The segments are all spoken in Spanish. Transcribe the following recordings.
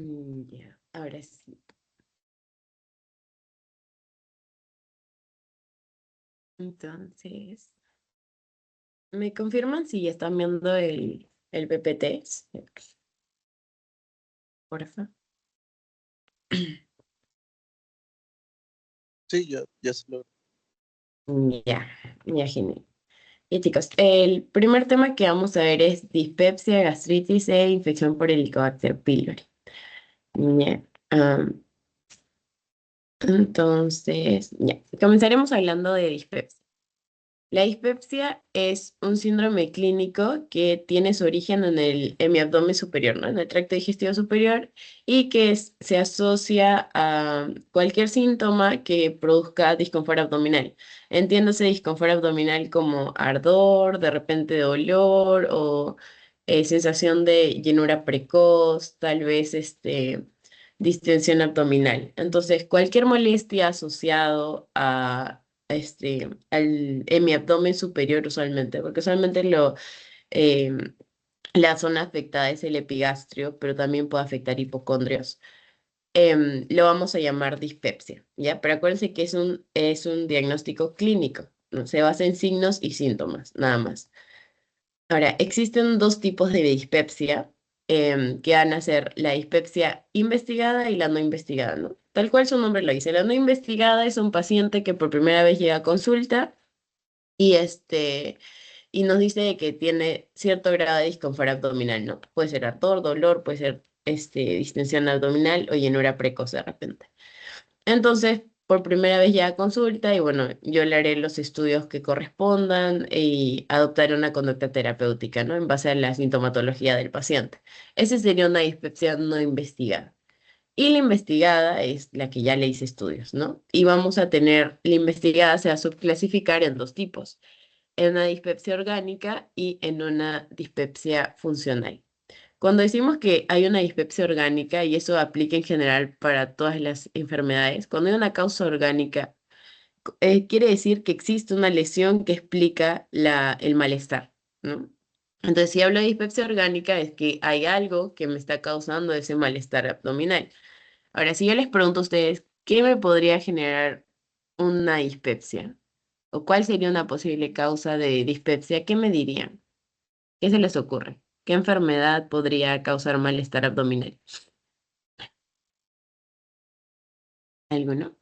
Ya, ahora sí. Entonces, ¿me confirman si están viendo el PPT? Porfa. Sí, ya se lo. Ya, ya, genial. Y chicos, el primer tema que vamos a ver es dispepsia, gastritis e infección por Helicobacter pylori. Ya, entonces, ya, comenzaremos hablando de dispepsia. La dispepsia es un síndrome clínico que tiene su origen en el hemiabdomen superior, ¿no? En el tracto digestivo superior, y que se asocia a cualquier síntoma que produzca disconfort abdominal. Entiéndase disconfort abdominal como ardor, de repente dolor o sensación de llenura precoz, tal vez distensión abdominal. Entonces, cualquier molestia asociado en mi abdomen superior usualmente, porque usualmente eh, la zona afectada es el epigastrio, pero también puede afectar hipocondrios. Lo vamos a llamar dispepsia, ¿ya? Pero acuérdense que es un diagnóstico clínico, ¿no? Se basa en signos y síntomas, nada más. Ahora, existen dos tipos de dispepsia, que van a ser la dispepsia investigada y la no investigada, ¿no? Tal cual su nombre lo dice. La no investigada es un paciente que por primera vez llega a consulta y y nos dice que tiene cierto grado de disconfort abdominal, ¿no? Puede ser ardor, dolor, puede ser distensión abdominal o llenura precoz de repente. Entonces, por primera vez ya consulta y bueno, yo le haré los estudios que correspondan y adoptaré una conducta terapéutica, ¿no? En base a la sintomatología del paciente. Esa sería una dispepsia no investigada. Y la investigada es la que ya le hice estudios, ¿no? Y vamos a tener, la investigada se va a subclasificar en dos tipos, en una dispepsia orgánica y en una dispepsia funcional. Cuando decimos que hay una dispepsia orgánica, y eso aplica en general para todas las enfermedades, cuando hay una causa orgánica, quiere decir que existe una lesión que explica el malestar, ¿no? Entonces, si hablo de dispepsia orgánica, es que hay algo que me está causando ese malestar abdominal. Ahora, si yo les pregunto a ustedes, ¿qué me podría generar una dispepsia? ¿O cuál sería una posible causa de dispepsia? ¿Qué me dirían? ¿Qué se les ocurre? ¿Qué enfermedad podría causar malestar abdominal? ¿Alguno?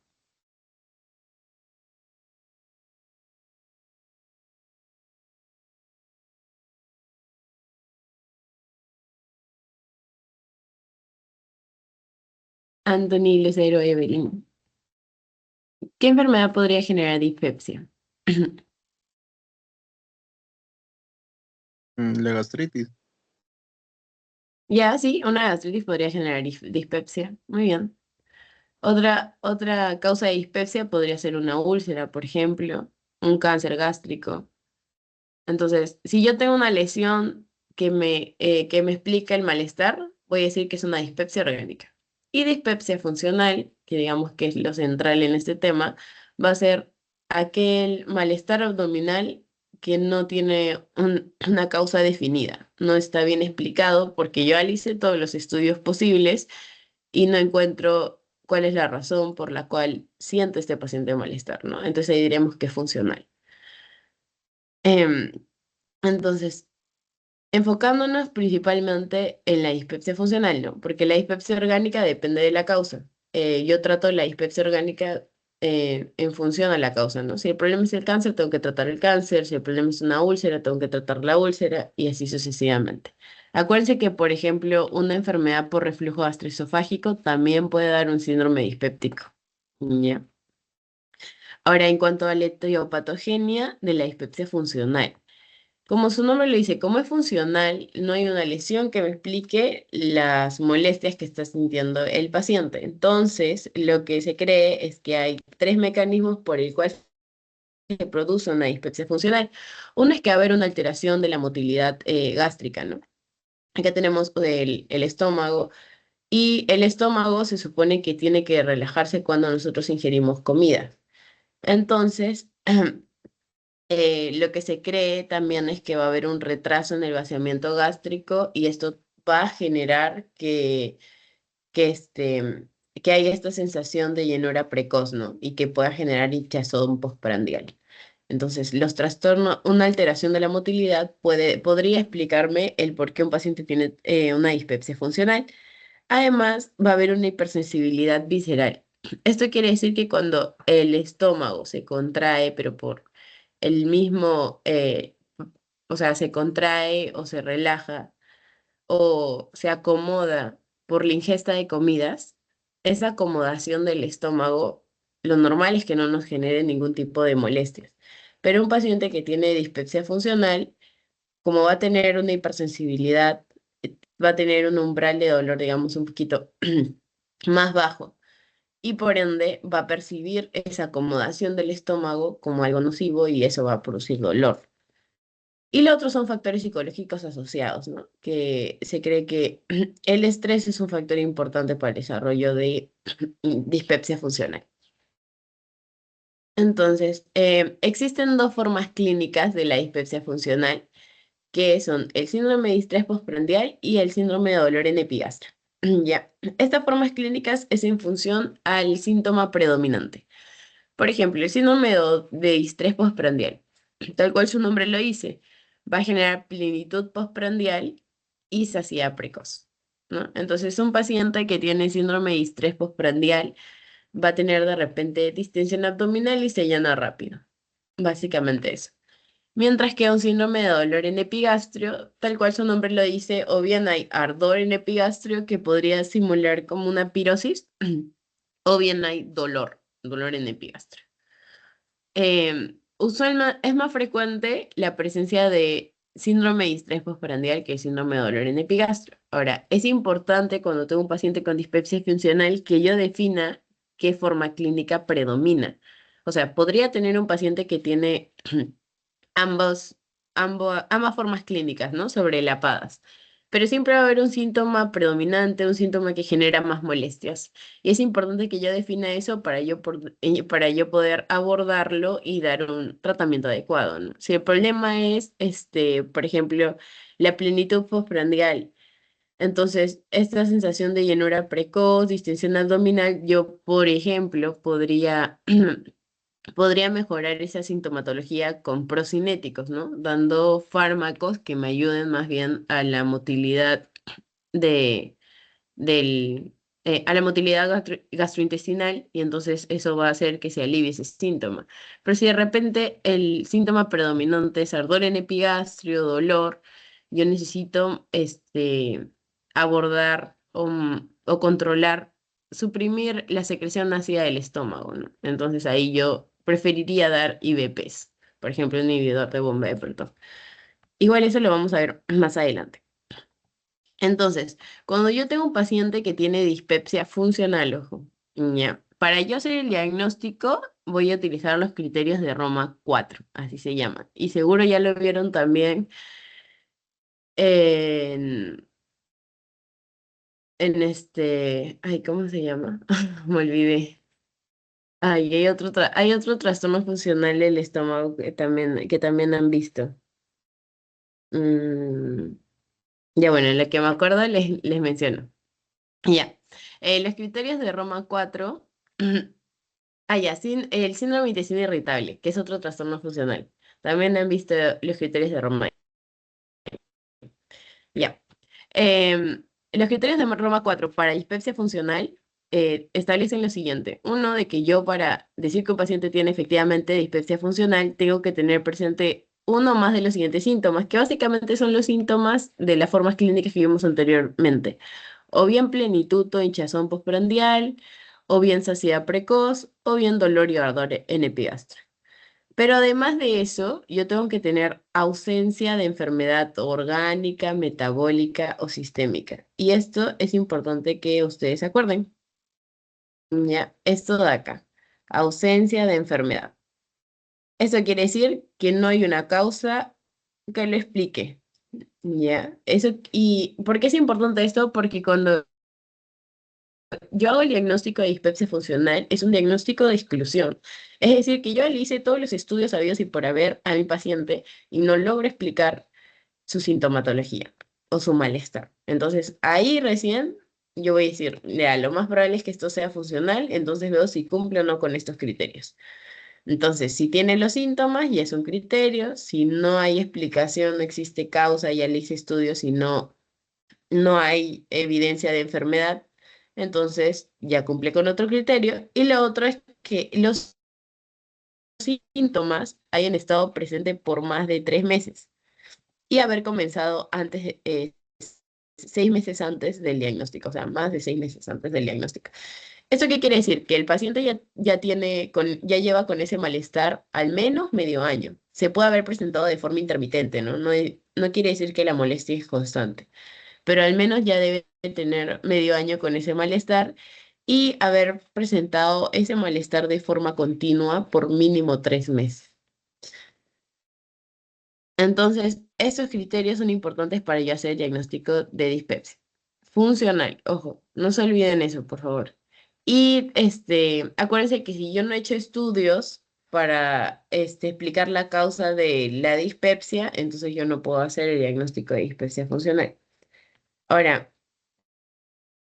Anthony, Lucero, Evelyn. ¿Qué enfermedad podría generar dispepsia? La gastritis. Ya, sí, una gastritis podría generar dispepsia. Muy bien. Otra causa de dispepsia podría ser una úlcera, por ejemplo, un cáncer gástrico. Entonces, si yo tengo una lesión que me explica el malestar, voy a decir que es una dispepsia orgánica. Y dispepsia funcional, que digamos que es lo central en este tema, va a ser aquel malestar abdominal que no tiene una causa definida, no está bien explicado porque yo hice todos los estudios posibles y no encuentro cuál es la razón por la cual siente este paciente malestar, ¿no? Entonces ahí diremos que es funcional. Em, entonces, enfocándonos principalmente en la dispepsia funcional, ¿no? Porque la dispepsia orgánica depende de la causa. Yo trato la dispepsia orgánica en función a la causa, ¿no? Si el problema es el cáncer, tengo que tratar el cáncer. Si el problema es una úlcera, tengo que tratar la úlcera y así sucesivamente. Acuérdense que, por ejemplo, una enfermedad por reflujo gastroesofágico también puede dar un síndrome dispéptico. ¿Ya? Ahora, en cuanto a la etiopatogenia de la dispepsia funcional. Como su nombre lo dice, como es funcional, no hay una lesión que me explique las molestias que está sintiendo el paciente. Entonces, lo que se cree es que hay tres mecanismos por el cual se produce una dispepsia funcional. Uno es que va a haber una alteración de la motilidad gástrica, ¿no? Acá tenemos el estómago y el estómago se supone que tiene que relajarse cuando nosotros ingerimos comida. Entonces, lo que se cree también es que va a haber un retraso en el vaciamiento gástrico y esto va a generar que que, que haya esta sensación de llenura precoz, ¿no? Y que pueda generar hinchazón postprandial. Entonces, los trastornos, una alteración de la motilidad podría explicarme el por qué un paciente tiene una dispepsia funcional. Además, va a haber una hipersensibilidad visceral. Esto quiere decir que cuando el estómago se contrae, pero por el mismo, o sea, se contrae o se relaja o se acomoda por la ingesta de comidas, esa acomodación del estómago, lo normal es que no nos genere ningún tipo de molestias. Pero un paciente que tiene dispepsia funcional, como va a tener una hipersensibilidad, va a tener un umbral de dolor, digamos, un poquito más bajo. Y por ende va a percibir esa acomodación del estómago como algo nocivo y eso va a producir dolor. Y lo otro son factores psicológicos asociados, ¿no? Que se cree que el estrés es un factor importante para el desarrollo de dispepsia funcional. Entonces, existen dos formas clínicas de la dispepsia funcional, que son el síndrome de distrés postprandial y el síndrome de dolor en epigastrio. Ya, estas formas clínicas es en función al síntoma predominante. Por ejemplo, el síndrome de distrés postprandial, tal cual su nombre lo dice, va a generar plenitud postprandial y saciedad precoz, ¿no? Entonces, un paciente que tiene síndrome de distrés postprandial va a tener de repente distensión abdominal y se llena rápido. Básicamente eso. Mientras que un síndrome de dolor en epigastrio, tal cual su nombre lo dice, o bien hay ardor en epigastrio que podría simular como una pirosis, o bien hay dolor en epigastrio. Es más frecuente la presencia de síndrome de distrés postprandial que el síndrome de dolor en epigastrio. Ahora, es importante cuando tengo un paciente con dispepsia funcional que yo defina qué forma clínica predomina. O sea, podría tener un paciente que tiene ambos, ambas formas clínicas, ¿no? Sobrelapadas. Pero siempre va a haber un síntoma predominante, un síntoma que genera más molestias. Y es importante que yo defina eso para yo poder abordarlo y dar un tratamiento adecuado, ¿no? Si el problema es, por ejemplo, la plenitud postprandial, entonces esta sensación de llenura precoz, distensión abdominal, yo, por ejemplo, podría mejorar esa sintomatología con procinéticos, ¿no? Dando fármacos que me ayuden más bien a la motilidad de, a la motilidad gastrointestinal y entonces eso va a hacer que se alivie ese síntoma. Pero si de repente el síntoma predominante es ardor en epigastrio, dolor, yo necesito abordar o controlar, suprimir la secreción ácida del estómago, ¿no? Entonces ahí yo preferiría dar IBPs, por ejemplo, un inhibidor de bomba de Peltof. Igual eso lo vamos a ver más adelante. Entonces, cuando yo tengo un paciente que tiene dispepsia funcional, ojo, ya, para yo hacer el diagnóstico voy a utilizar los criterios de Roma 4, así se llaman. Y seguro ya lo vieron también en, ay, ¿cómo se llama? Me olvidé. Ay, hay otro trastorno funcional del estómago que también han visto. Mm, ya bueno, en la que me acuerdo les menciono. Ya. Los criterios de Roma 4. Ya, el síndrome de intestino irritable, que es otro trastorno funcional. También han visto los criterios de Roma. Ya. Los criterios de Roma 4 para dispepsia funcional establecen lo siguiente. Uno, de que yo para decir que un paciente tiene efectivamente dispepsia funcional, tengo que tener presente uno más de los siguientes síntomas, que básicamente son los síntomas de las formas clínicas que vimos anteriormente. O bien plenitud o hinchazón postprandial, o bien saciedad precoz, o bien dolor y ardor en epigastrio. Pero además de eso, yo tengo que tener ausencia de enfermedad orgánica, metabólica o sistémica. Y esto es importante que ustedes se acuerden. Ya, esto de acá, ausencia de enfermedad. Eso quiere decir que no hay una causa que lo explique. Ya, eso, ¿y por qué es importante esto? Porque cuando yo hago el diagnóstico de dispepsia funcional, es un diagnóstico de exclusión. Es decir, que yo le hice todos los estudios habidos y por haber a mi paciente y no logro explicar su sintomatología o su malestar. Entonces, ahí recién yo voy a decir, ya, lo más probable es que esto sea funcional, entonces veo si cumple o no con estos criterios. Entonces, si tiene los síntomas, ya es un criterio. Si no hay explicación, no existe causa, ya le hice estudios y no hay evidencia de enfermedad, entonces ya cumple con otro criterio. Y lo otro es que los síntomas hayan estado presentes por más de 3 meses y haber comenzado antes, 6 meses antes del diagnóstico, o sea, más de 6 meses antes del diagnóstico. ¿Esto qué quiere decir? Que el paciente ya lleva con ese malestar al menos medio año. Se puede haber presentado de forma intermitente, ¿no? No quiere decir que la molestia es constante, pero al menos ya debe tener medio año con ese malestar y haber presentado ese malestar de forma continua por mínimo 3 meses. Entonces, esos criterios son importantes para yo hacer el diagnóstico de dispepsia. Funcional, ojo, no se olviden eso, por favor. Y acuérdense que si yo no he hecho estudios para explicar la causa de la dispepsia, entonces yo no puedo hacer el diagnóstico de dispepsia funcional. Ahora,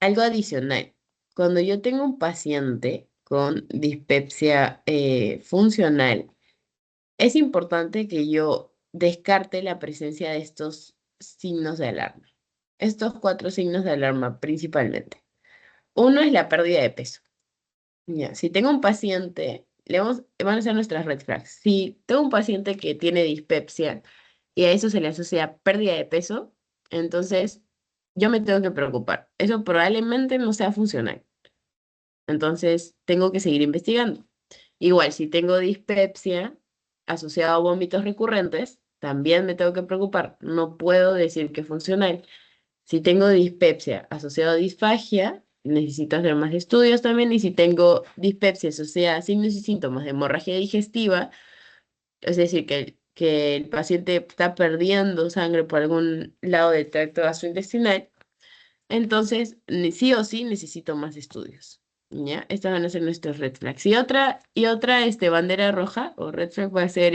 algo adicional. Cuando yo tengo un paciente con dispepsia funcional, es importante que yo descarte la presencia de estos signos de alarma. Estos 4 signos de alarma principalmente. Uno es la pérdida de peso. Ya, si tengo un paciente, van a ser nuestras red flags. Si tengo un paciente que tiene dispepsia y a eso se le asocia pérdida de peso, entonces yo me tengo que preocupar. Eso probablemente no sea funcional. Entonces tengo que seguir investigando. Igual, si tengo dispepsia asociada a vómitos recurrentes, también me tengo que preocupar. No puedo decir que es funcional. Si tengo dispepsia asociada a disfagia, necesito hacer más estudios también. Y si tengo dispepsia asociada a signos y síntomas de hemorragia digestiva, es decir, que el paciente está perdiendo sangre por algún lado del tracto gastrointestinal, entonces sí o sí necesito más estudios. ¿Ya? Estas van a ser nuestros red flags. Y otra bandera roja o red flag va a ser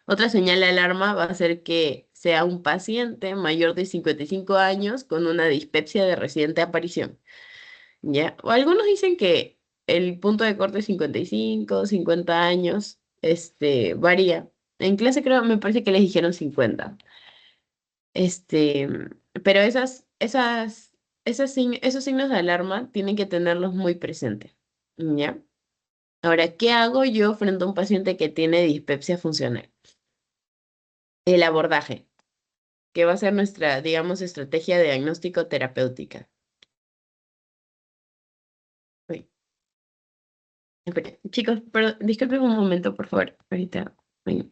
otra señal de alarma va a ser que sea un paciente mayor de 55 años con una dispepsia de reciente aparición, ¿ya? O algunos dicen que el punto de corte es 55, 50 años, varía. En clase creo, me parece que les dijeron 50. Este, pero esos signos de alarma tienen que tenerlos muy presentes, ¿ya? Ahora, ¿qué hago yo frente a un paciente que tiene dispepsia funcional? El abordaje, que va a ser nuestra, digamos, estrategia de diagnóstico terapéutica. Uy, espere, chicos, perdón, disculpen un momento, por favor. Ahorita. Vengo.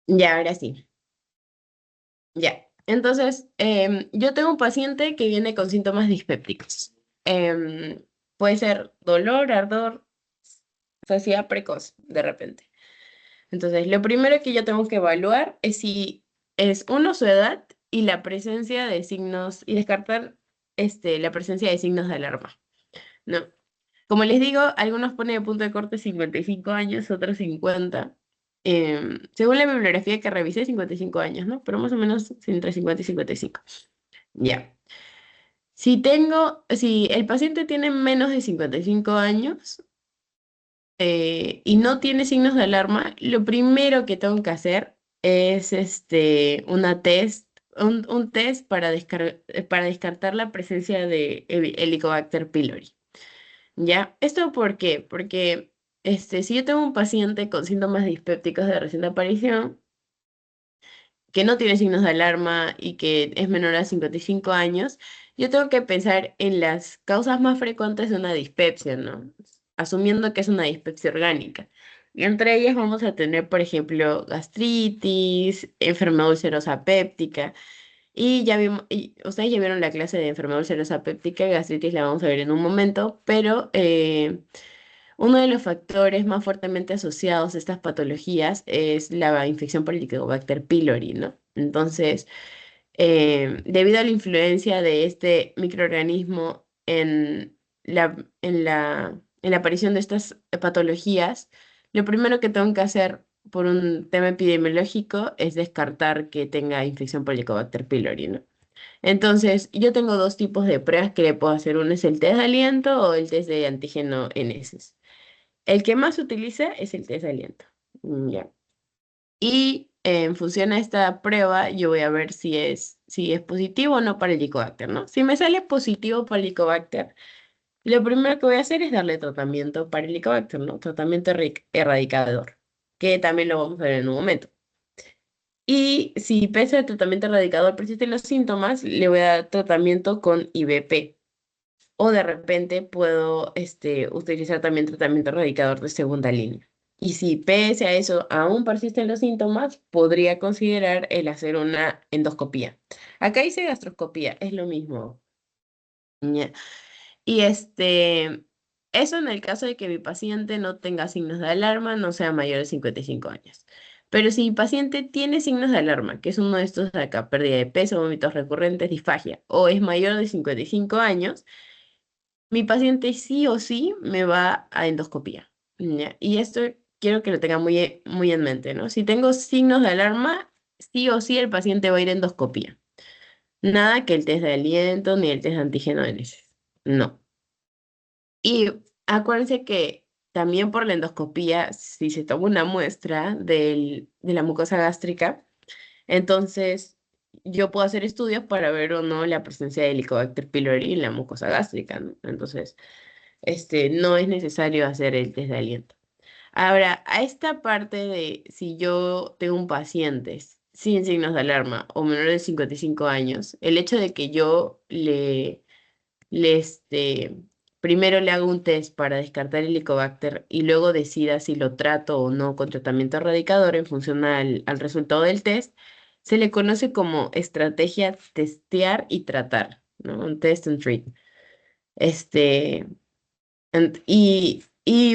Ya, ahora sí. Ya. Entonces, yo tengo un paciente que viene con síntomas dispépticos. Em, Puede ser dolor, ardor, saciedad precoz, de repente. Entonces, lo primero que yo tengo que evaluar es si es uno su edad y la presencia de signos, y descartar la presencia de signos de alarma, ¿no? Como les digo, algunos ponen de punto de corte 55 años, otros 50. Según la bibliografía que revisé, 55 años, ¿no? Pero más o menos entre 50 y 55. Ya. Si el paciente tiene menos de 55 años, y no tiene signos de alarma, lo primero que tengo que hacer es un test para descartar la presencia de Helicobacter pylori. ¿Ya? ¿Esto por qué? Porque si yo tengo un paciente con síntomas dispépticos de reciente aparición, que no tiene signos de alarma y que es menor a 55 años, yo tengo que pensar en las causas más frecuentes de una dispepsia, ¿no? Asumiendo que es una dispepsia orgánica. Y entre ellas vamos a tener, por ejemplo, gastritis, enfermedad ulcerosa péptica. Y ya vimos, y ustedes ya vieron la clase de enfermedad ulcerosa péptica y gastritis, la vamos a ver en un momento, pero uno de los factores más fuertemente asociados a estas patologías es la infección por Helicobacter pylori, ¿no? Entonces, debido a la influencia de este microorganismo en la aparición de estas patologías, lo primero que tengo que hacer por un tema epidemiológico es descartar que tenga infección por Helicobacter pylori, ¿no? Entonces, yo tengo dos tipos de pruebas que le puedo hacer. Uno es el test de aliento o el test de antígeno en heces. El que más se utiliza es el test de aliento. Ya. Y en función a esta prueba, yo voy a ver si es positivo o no para el Helicobacter, ¿no? Si me sale positivo para el Helicobacter, lo primero que voy a hacer es darle tratamiento para el Helicobacter, ¿no? Tratamiento erradicador, que también lo vamos a ver en un momento. Y si pese al tratamiento erradicador persisten los síntomas, le voy a dar tratamiento con IVP. O de repente puedo utilizar también tratamiento erradicador de segunda línea. Y si pese a eso aún persisten los síntomas, podría considerar el hacer una endoscopía. Acá hice gastroscopía, es lo mismo. Ña. Y eso en el caso de que mi paciente no tenga signos de alarma, no sea mayor de 55 años. Pero si mi paciente tiene signos de alarma, que es uno de estos de acá, pérdida de peso, vómitos recurrentes, disfagia, o es mayor de 55 años, mi paciente sí o sí me va a endoscopía. ¿Ya? Y esto quiero que lo tenga muy en mente, ¿no? Si tengo signos de alarma, sí o sí el paciente va a ir a endoscopía. Nada que el test de aliento ni el test de antígeno de heces. No. Y acuérdense que también por la endoscopía, si se toma una muestra de la mucosa gástrica, entonces yo puedo hacer estudios para ver o no la presencia de Helicobacter pylori en la mucosa gástrica, ¿no? Entonces, no es necesario hacer el test de aliento. Ahora, a esta parte de si yo tengo un paciente sin signos de alarma o menor de 55 años, el hecho de que yo le primero le hago un test para descartar el Helicobacter y luego decida si lo trato o no con tratamiento erradicador en función al resultado del test, se le conoce como estrategia testear y tratar, ¿no? Un test and treat. Este, y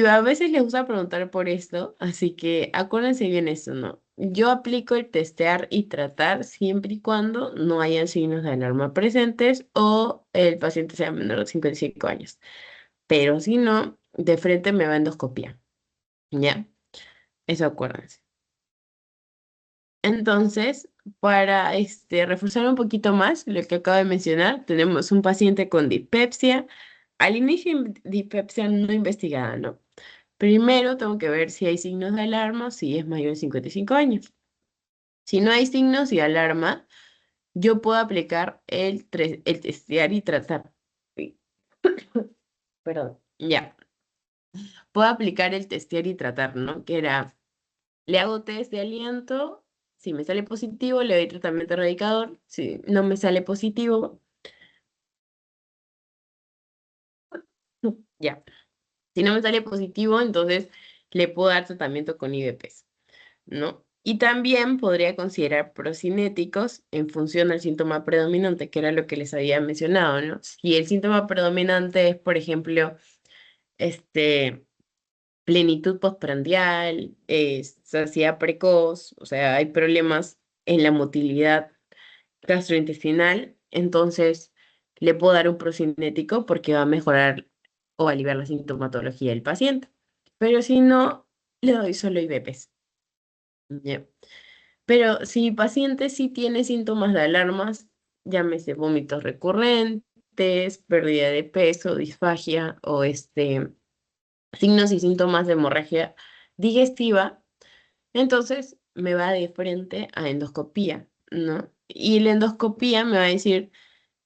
a veces les gusta preguntar por esto, así que acuérdense bien esto, ¿no? Yo aplico el testear y tratar siempre y cuando no hayan signos de alarma presentes o el paciente sea menor de 55 años. Pero si no, de frente me va a endoscopia, ¿ya? Eso acuérdense. Entonces, para reforzar un poquito más lo que acabo de mencionar, tenemos un paciente con dispepsia. Al inicio, dispepsia no investigada, ¿no? Primero tengo que ver si hay signos de alarma, si es mayor de 55 años. Si no hay signos de alarma, yo puedo aplicar el testear y tratar. Uy, perdón, ya. Puedo aplicar el testear y tratar, ¿no? Que era, le hago test de aliento, si me sale positivo, le doy tratamiento erradicador, si no me sale positivo, ya. Si no me sale positivo, entonces le puedo dar tratamiento con IVPs. ¿No? Y también podría considerar procinéticos en función al síntoma predominante, que era lo que les había mencionado, ¿no? Si el síntoma predominante es, por ejemplo, este, plenitud postprandial, saciedad precoz, o sea, hay problemas en la motilidad gastrointestinal, entonces le puedo dar un procinético porque va a mejorar o aliviar la sintomatología del paciente. Pero si no, le doy solo IVPs. ¿Ya? Pero si mi paciente sí tiene síntomas de alarmas, llámese vómitos recurrentes, pérdida de peso, disfagia o signos y síntomas de hemorragia digestiva, entonces me va de frente a endoscopía, ¿no? Y la endoscopía me va a decir,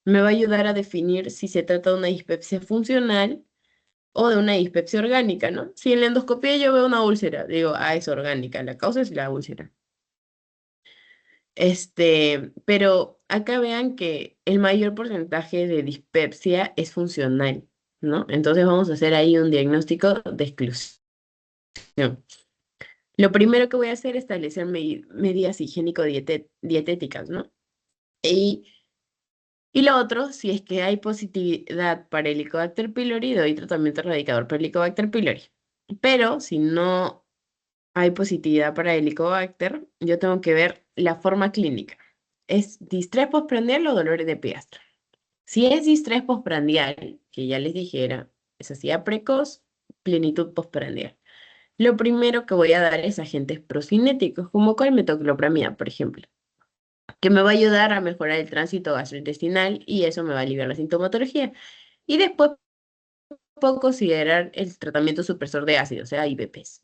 me va a ayudar a definir si se trata de una dispepsia funcional o de una dispepsia orgánica, ¿no? Si en la endoscopía yo veo una úlcera, digo, ah, es orgánica, la causa es la úlcera. Pero acá vean que el mayor porcentaje de dispepsia es funcional, ¿no? Entonces vamos a hacer ahí un diagnóstico de exclusión. Lo primero que voy a hacer es establecer medidas higiénico-dietéticas, ¿no? Y, y lo otro, si es que hay positividad para Helicobacter pylori, doy tratamiento erradicador para Helicobacter pylori. Pero si no hay positividad para Helicobacter, yo tengo que ver la forma clínica. ¿Es distrés postprandial o dolores de epigastra? Si es distrés postprandial, que ya les dijera, es ansiedad precoz, plenitud postprandial. Lo primero que voy a dar es agentes procinéticos, como con metoclopramida, por ejemplo, que me va a ayudar a mejorar el tránsito gastrointestinal y eso me va a aliviar la sintomatología. Y después puedo considerar el tratamiento supresor de ácido, o sea, IBPs.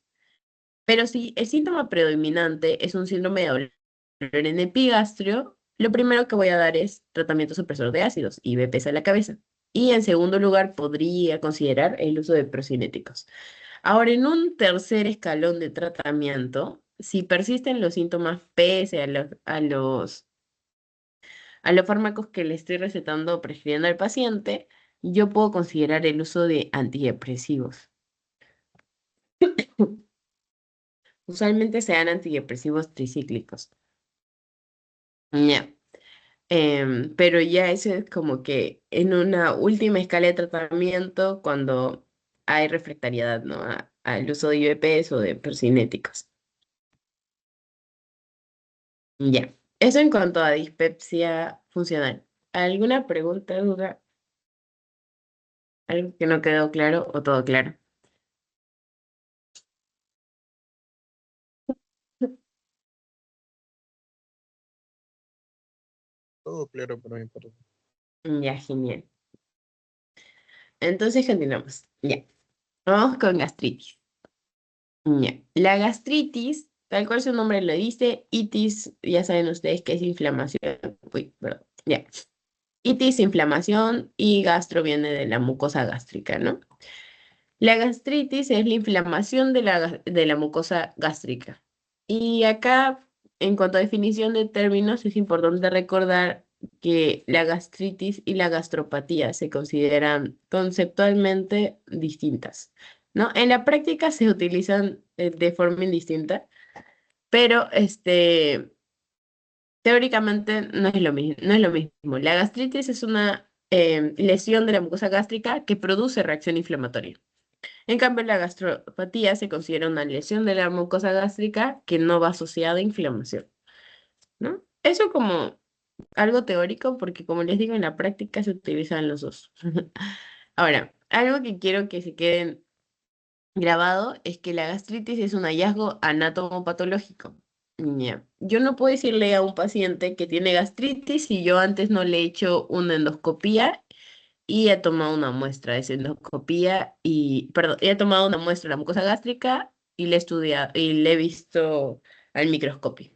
Pero si el síntoma predominante es un síndrome de dolor en epigastrio, lo primero que voy a dar es tratamiento supresor de ácidos, IBPs a la cabeza. Y en segundo lugar, podría considerar el uso de procinéticos. Ahora, en un tercer escalón de tratamiento, si persisten los síntomas pese a los fármacos que le estoy recetando o prescribiendo al paciente, yo puedo considerar el uso de antidepresivos. Usualmente se dan antidepresivos tricíclicos. Ya. Pero ya eso es como que en una última escala de tratamiento cuando hay refractariedad, ¿no? Al uso de IVPs o de procinéticos. Ya. Eso en cuanto a dispepsia funcional. ¿Alguna pregunta, duda? ¿Algo que no quedó claro o todo claro? Todo claro por mi parte. Ya, genial. Entonces continuamos. Ya. Vamos con gastritis. Ya. La gastritis, tal cual su nombre lo dice, itis, ya saben ustedes que es inflamación. Uy, perdón. Ya. Itis, inflamación y gastro viene de la mucosa gástrica, ¿no? La gastritis es la inflamación de la mucosa gástrica. Y acá, en cuanto a definición de términos, es importante recordar que la gastritis y la gastropatía se consideran conceptualmente distintas, ¿no? En la práctica se utilizan de forma indistinta, pero teóricamente no es lo mismo, no es lo mismo. La gastritis es una lesión de la mucosa gástrica que produce reacción inflamatoria. En cambio, la gastropatía se considera una lesión de la mucosa gástrica que no va asociada a inflamación, ¿no? Eso como algo teórico, porque como les digo, en la práctica se utilizan los dos. Ahora, algo que quiero que se queden grabado es que la gastritis es un hallazgo anatomopatológico. Ya. Yo no puedo decirle a un paciente que tiene gastritis si yo antes no le he hecho una endoscopía y he tomado una muestra de esa endoscopía y, perdón, he tomado una muestra de la mucosa gástrica y le he estudiado y le he visto al microscopio.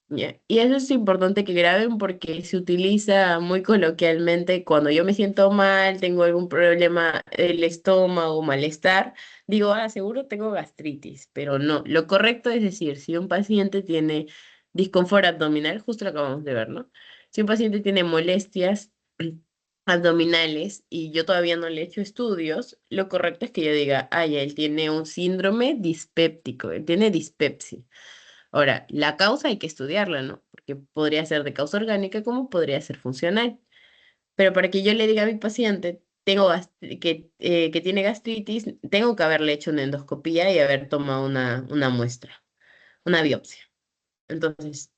¿Ya? Y eso es importante que graben porque se utiliza muy coloquialmente cuando yo me siento mal, tengo algún problema del estómago, malestar, digo, seguro tengo gastritis, pero no, lo correcto es decir, si un paciente tiene disconfort abdominal, justo lo acabamos de ver, ¿no? Si un paciente tiene molestias abdominales y yo todavía no le he hecho estudios, lo correcto es que yo diga, ya, él tiene un síndrome dispéptico, él tiene dispepsia. Ahora, la causa hay que estudiarla, ¿no? Porque podría ser de causa orgánica como podría ser funcional. Pero para que yo le diga a mi paciente que tiene gastritis, tengo que haberle hecho una endoscopía y haber tomado una muestra, una biopsia. Entonces,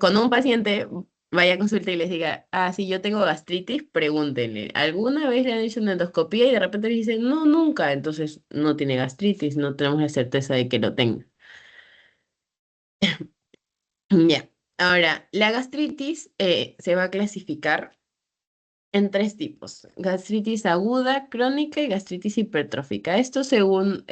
cuando un paciente vaya a consulta y les diga, sí, yo tengo gastritis, pregúntenle, ¿alguna vez le han hecho una endoscopía? Y de repente le dicen, no, nunca. Entonces, no tiene gastritis, no tenemos la certeza de que lo tenga. Ya. Ahora, la gastritis se va a clasificar en tres tipos: gastritis aguda, crónica y gastritis hipertrófica. Esto según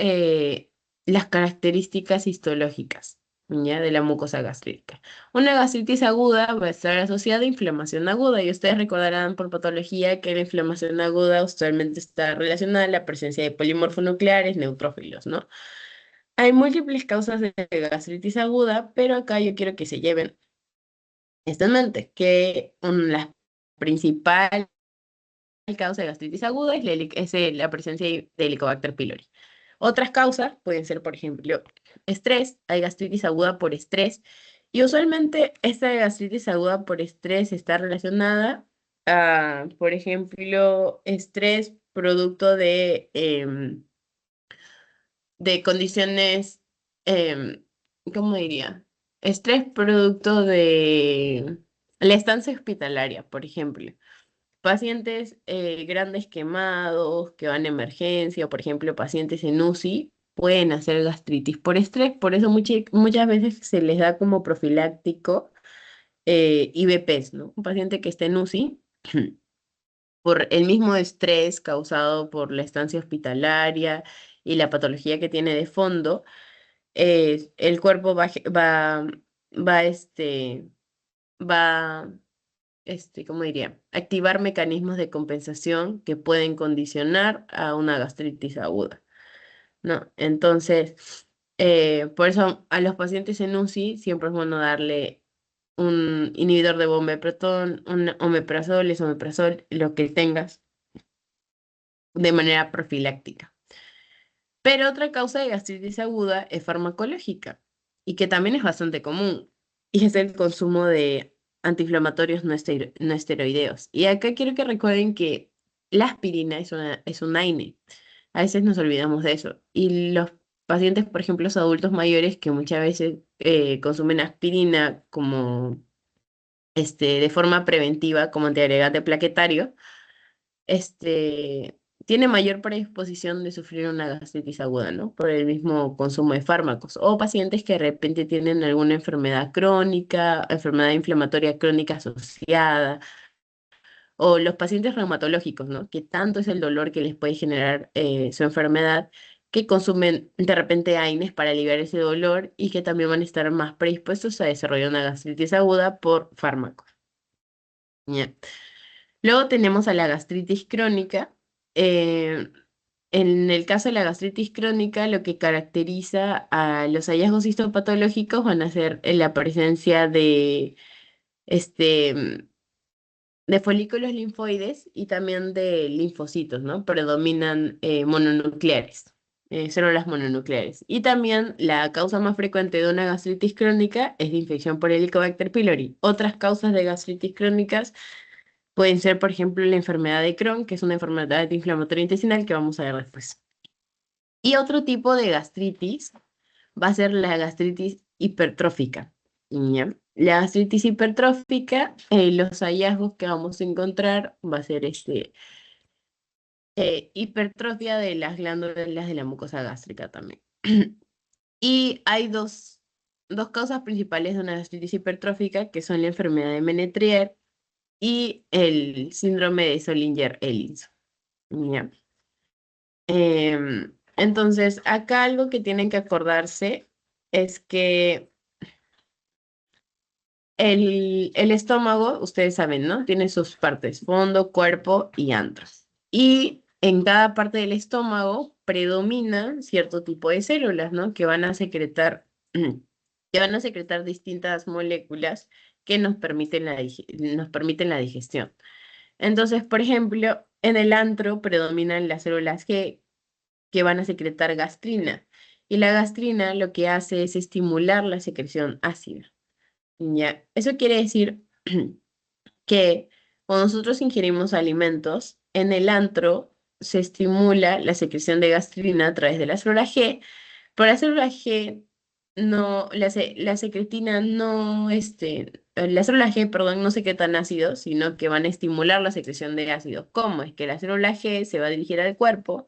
las características histológicas, ¿ya? De la mucosa gástrica. Una gastritis aguda va a estar asociada a inflamación aguda y ustedes recordarán por patología que la inflamación aguda usualmente está relacionada a la presencia de polimorfonucleares neutrófilos, ¿no? Hay múltiples causas de gastritis aguda, pero acá yo quiero que se lleven esto en mente, que la principal causa de gastritis aguda es la presencia de Helicobacter pylori. Otras causas pueden ser, por ejemplo, estrés. Hay gastritis aguda por estrés Y usualmente esta gastritis aguda por estrés está relacionada a, por ejemplo, estrés producto de condiciones, em, ¿cómo diría? Estrés producto de la estancia hospitalaria, por ejemplo. Pacientes grandes quemados que van a emergencia, o por ejemplo, pacientes en UCI, pueden hacer gastritis por estrés. Por eso muchas veces se les da como profiláctico IBPs, ¿no? Un paciente que esté en UCI, por el mismo estrés causado por la estancia hospitalaria y la patología que tiene de fondo, el cuerpo va, va, ¿cómo diría? Activar mecanismos de compensación que pueden condicionar a una gastritis aguda, ¿no? Entonces, por eso a los pacientes en UCI siempre es bueno darle un inhibidor de bomba de protón, un omeprazol, esomeprazol, lo que tengas, de manera profiláctica. Pero otra causa de gastritis aguda es farmacológica y que también es bastante común, y es el consumo de antiinflamatorios no esteroideos. Y acá quiero que recuerden que la aspirina es un AINE. A veces nos olvidamos de eso. Y los pacientes, por ejemplo, los adultos mayores que muchas veces consumen aspirina como de forma preventiva, como antiagregante plaquetario, tiene mayor predisposición de sufrir una gastritis aguda, ¿no? Por el mismo consumo de fármacos. O pacientes que de repente tienen alguna enfermedad crónica, enfermedad inflamatoria crónica asociada, o los pacientes reumatológicos, ¿no? Que tanto es el dolor que les puede generar su enfermedad, que consumen de repente AINES para aliviar ese dolor y que también van a estar más predispuestos a desarrollar una gastritis aguda por fármacos. ¿Ya? Luego tenemos a la gastritis crónica. Eh, en el caso de la gastritis crónica, lo que caracteriza a los hallazgos histopatológicos van a ser la presencia este, de folículos linfoides y también de linfocitos, ¿no? Predominan mononucleares, células mononucleares. Y también la causa más frecuente de una gastritis crónica es de infección por Helicobacter pylori. Otras causas de gastritis crónicas pueden ser, por ejemplo, la enfermedad de Crohn, que es una enfermedad inflamatoria intestinal que vamos a ver después. Y otro tipo de gastritis va a ser la gastritis hipertrófica. ¿Ya? La gastritis hipertrófica, los hallazgos que vamos a encontrar va a ser hipertrofia de las glándulas de la mucosa gástrica también. Y hay dos causas principales de una gastritis hipertrófica, que son la enfermedad de Menetrier y el síndrome de Solinger-Ellison. ¿Ya? Entonces, acá algo que tienen que acordarse es que el estómago, ustedes saben, ¿no? Tiene sus partes, fondo, cuerpo y antro. Y en cada parte del estómago predominan cierto tipo de células, ¿no? Que van a secretar, que van a secretar distintas moléculas que nos permiten la digestión. Entonces, por ejemplo, en el antro predominan las células G que van a secretar gastrina. Y la gastrina lo que hace es estimular la secreción ácida. ¿Ya? Eso quiere decir que cuando nosotros ingerimos alimentos, en el antro se estimula la secreción de gastrina a través de la célula G, pero la célula G no, la secretina no, la célula G, perdón, no secretan ácidos, sino que van a estimular la secreción de ácidos. ¿Cómo? Es que la célula G se va a dirigir al cuerpo,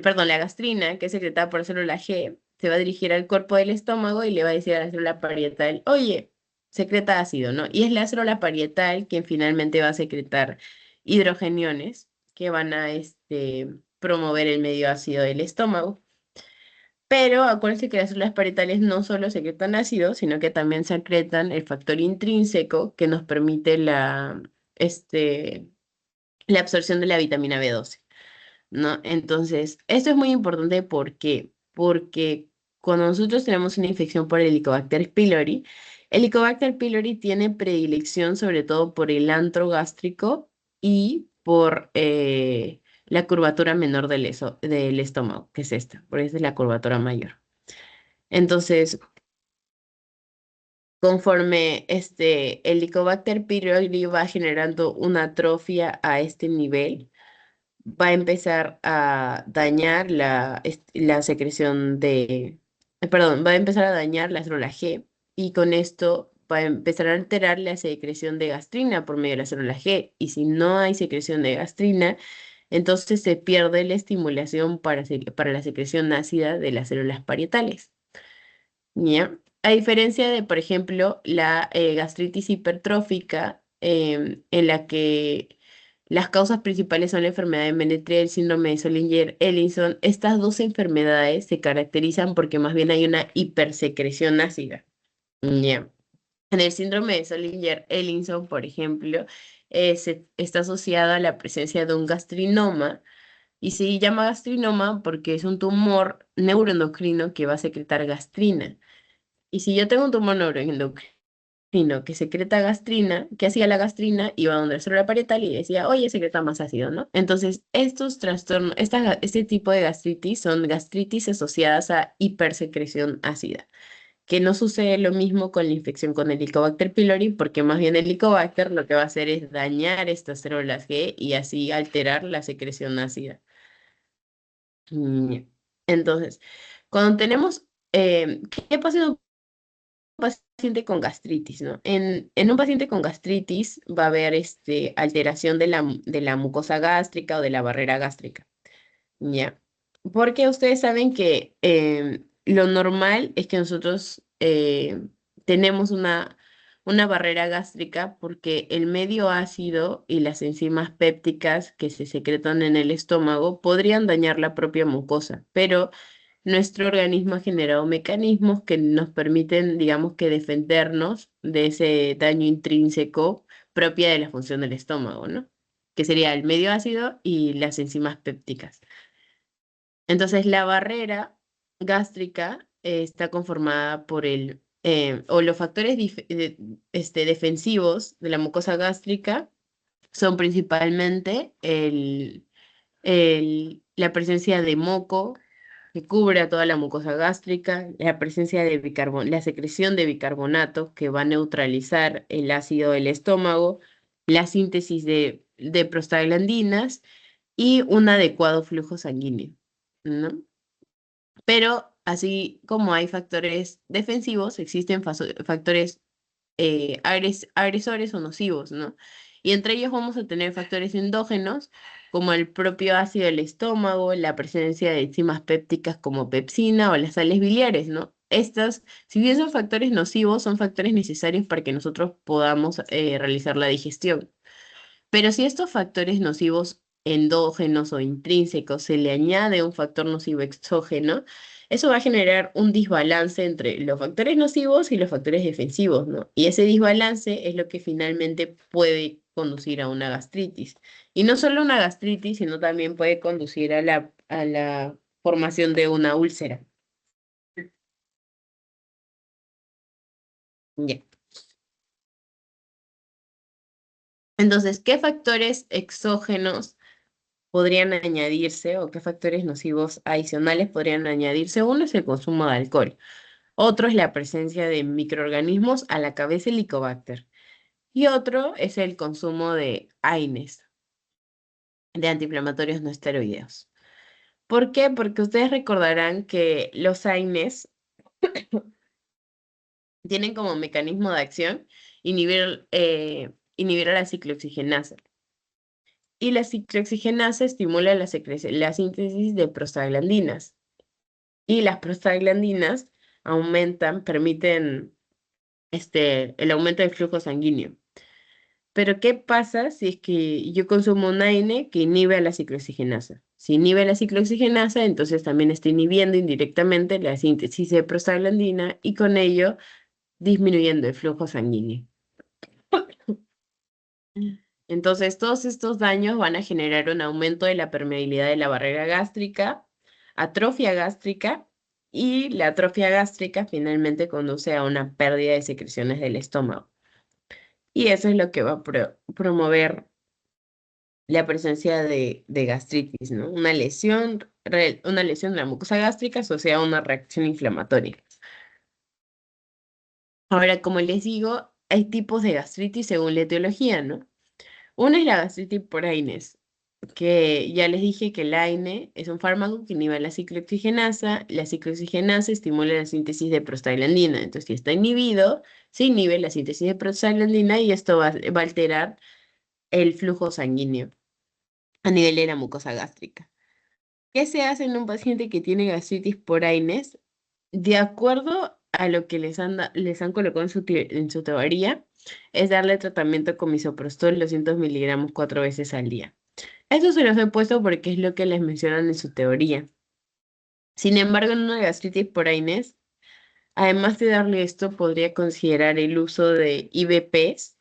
perdón, la gastrina, que es secretada por la célula G, se va a dirigir al cuerpo del estómago y le va a decir a la célula parietal, oye, secreta ácido, ¿no? Y es la célula parietal quien finalmente va a secretar hidrogeniones que van a promover el medio ácido del estómago. Pero acuérdense que las células parietales no solo secretan ácido, sino que también secretan el factor intrínseco que nos permite la absorción de la vitamina B12. ¿No? Entonces, esto es muy importante. ¿Por qué? Porque cuando nosotros tenemos una infección por Helicobacter pylori tiene predilección sobre todo por el antro gástrico y por la curvatura menor del estómago, que es esta, por eso es la curvatura mayor. Entonces, conforme este Helicobacter pylori va generando una atrofia a este nivel, va a empezar a dañar la secreción perdón, va a empezar a dañar la célula G y con esto va a empezar a alterar la secreción de gastrina por medio de la célula G. Y si no hay secreción de gastrina, entonces se pierde la estimulación para la secreción ácida de las células parietales. ¿Ya? A diferencia de, por ejemplo, la gastritis hipertrófica, en la que las causas principales son la enfermedad de Menetrier, el síndrome de Zollinger-Ellison, estas dos enfermedades se caracterizan porque más bien hay una hipersecreción ácida. ¿Ya? En el síndrome de Zollinger-Ellison, por ejemplo, está asociado a la presencia de un gastrinoma y se llama gastrinoma porque es un tumor neuroendocrino que va a secretar gastrina. Y si yo tengo un tumor neuroendocrino que secreta gastrina, ¿qué hacía la gastrina? Iba donde la célula parietal y decía, oye, secreta más ácido, ¿no? Entonces, estos trastornos, este tipo de gastritis son gastritis asociadas a hipersecreción ácida, que no sucede lo mismo con la infección con Helicobacter pylori, porque más bien el Helicobacter lo que va a hacer es dañar estas células G y así alterar la secreción ácida. Mm, Entonces, cuando tenemos, ¿qué pasa en un paciente con gastritis, ¿no? En un paciente con gastritis va a haber alteración de la mucosa gástrica o de la barrera gástrica, ¿ya? Porque ustedes saben que lo normal es que nosotros tenemos una barrera gástrica porque el medio ácido y las enzimas pépticas que se secretan en el estómago podrían dañar la propia mucosa, pero nuestro organismo ha generado mecanismos que nos permiten, digamos que, defendernos de ese daño intrínseco propia de la función del estómago, ¿no? Que sería el medio ácido y las enzimas pépticas. Entonces, la barrera gástrica está conformada por o los factores defensivos de la mucosa gástrica son principalmente la presencia de moco que cubre a toda la mucosa gástrica, la presencia de la secreción de bicarbonato que va a neutralizar el ácido del estómago, la síntesis de prostaglandinas y un adecuado flujo sanguíneo, ¿no? Pero así como hay factores defensivos, existen factores agresores o nocivos, ¿no? Y entre ellos vamos a tener factores endógenos, como el propio ácido del estómago, la presencia de enzimas pépticas como pepsina o las sales biliares, ¿no? Estas, si bien son factores nocivos, son factores necesarios para que nosotros podamos realizar la digestión. Pero si estos factores nocivos endógenos o intrínsecos se le añade un factor nocivo exógeno, eso va a generar un desbalance entre los factores nocivos y los factores defensivos, ¿no? Y ese desbalance es lo que finalmente puede conducir a una gastritis. Y no solo una gastritis, sino también puede conducir a la formación de una úlcera. Ya. Entonces, ¿qué factores exógenos podrían añadirse o qué factores nocivos adicionales podrían añadirse? Uno es el consumo de alcohol, otro es la presencia de microorganismos a la cabeza Helicobacter y otro es el consumo de AINES, de antiinflamatorios no esteroideos. ¿Por qué? Porque ustedes recordarán que los AINES tienen como mecanismo de acción inhibir a la ciclooxigenasa. Y la ciclooxigenasa estimula la síntesis de prostaglandinas. Y las prostaglandinas permiten el aumento del flujo sanguíneo. Pero ¿qué pasa si es que yo consumo un AINE que inhibe a la ciclooxigenasa? Si inhibe la ciclooxigenasa, entonces también está inhibiendo indirectamente la síntesis de prostaglandina y con ello disminuyendo el flujo sanguíneo. Entonces, todos estos daños van a generar un aumento de la permeabilidad de la barrera gástrica, atrofia gástrica, y la atrofia gástrica finalmente conduce a una pérdida de secreciones del estómago. Y eso es lo que va a promover la presencia de gastritis, ¿no? Una lesión de la mucosa gástrica asociada a una reacción inflamatoria. Ahora, como les digo, hay tipos de gastritis según la etiología, ¿no? Una es la gastritis por Aines, que ya les dije que el AINE es un fármaco que inhibe la ciclooxigenasa estimula la síntesis de prostaglandina, entonces si está inhibido, se inhibe la síntesis de prostaglandina y esto va a alterar el flujo sanguíneo a nivel de la mucosa gástrica. ¿Qué se hace en un paciente que tiene gastritis por Aines? De acuerdo a lo que les han colocado en su teoría, es darle tratamiento con misoprostol 200 miligramos 4 veces al día. Eso se los he puesto porque es lo que les mencionan en su teoría. Sin embargo, en una gastritis por Aines, además de darle esto, podría considerar el uso de IVPs